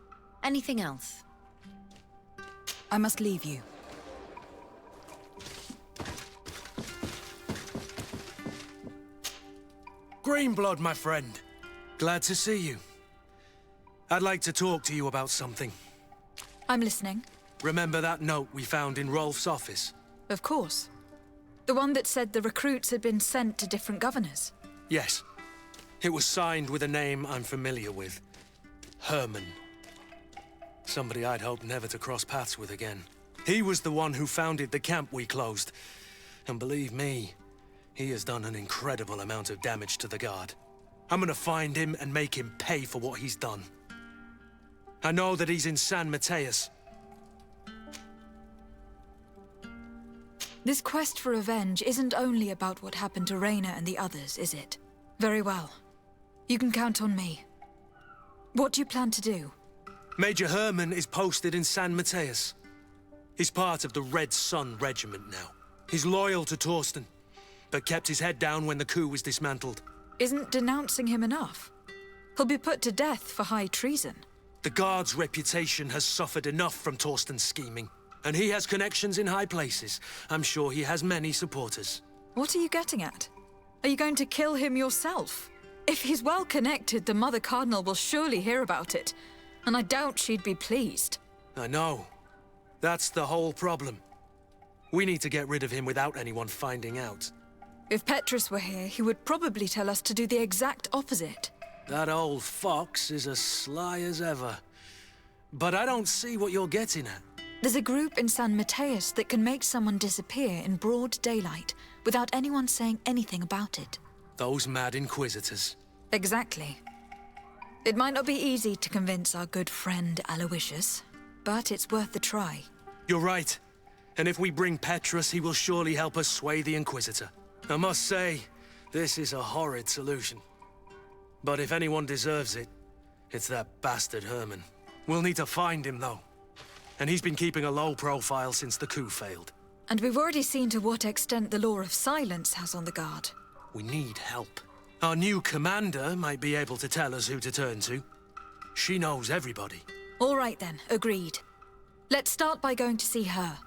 Anything else? I must leave you. Greenblood, my friend. Glad to see you. I'd like to talk to you about something. I'm listening. Remember that note we found in Rolf's office? Of course. The one that said the recruits had been sent to different governors. Yes. It was signed with a name I'm familiar with. Herman. Somebody I'd hoped never to cross paths with again. He was the one who founded the camp we closed. And believe me, he has done an incredible amount of damage to the Guard. I'm gonna find him and make him pay for what he's done. I know that he's in San Mateus. This quest for revenge isn't only about what happened to Reyna and the others, is it? Very well. You can count on me. What do you plan to do? Major Herman is posted in San Mateus. He's part of the Red Sun Regiment now. He's loyal to Torsten, but kept his head down when the coup was dismantled. Isn't denouncing him enough? He'll be put to death for high treason. The Guard's reputation has suffered enough from Torsten's scheming, and he has connections in high places. I'm sure he has many supporters. What are you getting at? Are you going to kill him yourself? If he's well connected, the Mother Cardinal will surely hear about it, and I doubt she'd be pleased. I know. That's the whole problem. We need to get rid of him without anyone finding out. If Petrus were here, he would probably tell us to do the exact opposite. That old fox is as sly as ever. But I don't see what you're getting at. There's a group in San Mateus that can make someone disappear in broad daylight without anyone saying anything about it. Those mad Inquisitors. Exactly. It might not be easy to convince our good friend Aloysius, but it's worth the try. You're right. And if we bring Petrus, he will surely help us sway the Inquisitor. I must say, this is a horrid solution. But if anyone deserves it, it's that bastard Herman. We'll need to find him, though. And he's been keeping a low profile since the coup failed. And we've already seen to what extent the law of silence has on the Guard. We need help. Our new commander might be able to tell us who to turn to. She knows everybody. All right then, agreed. Let's start by going to see her.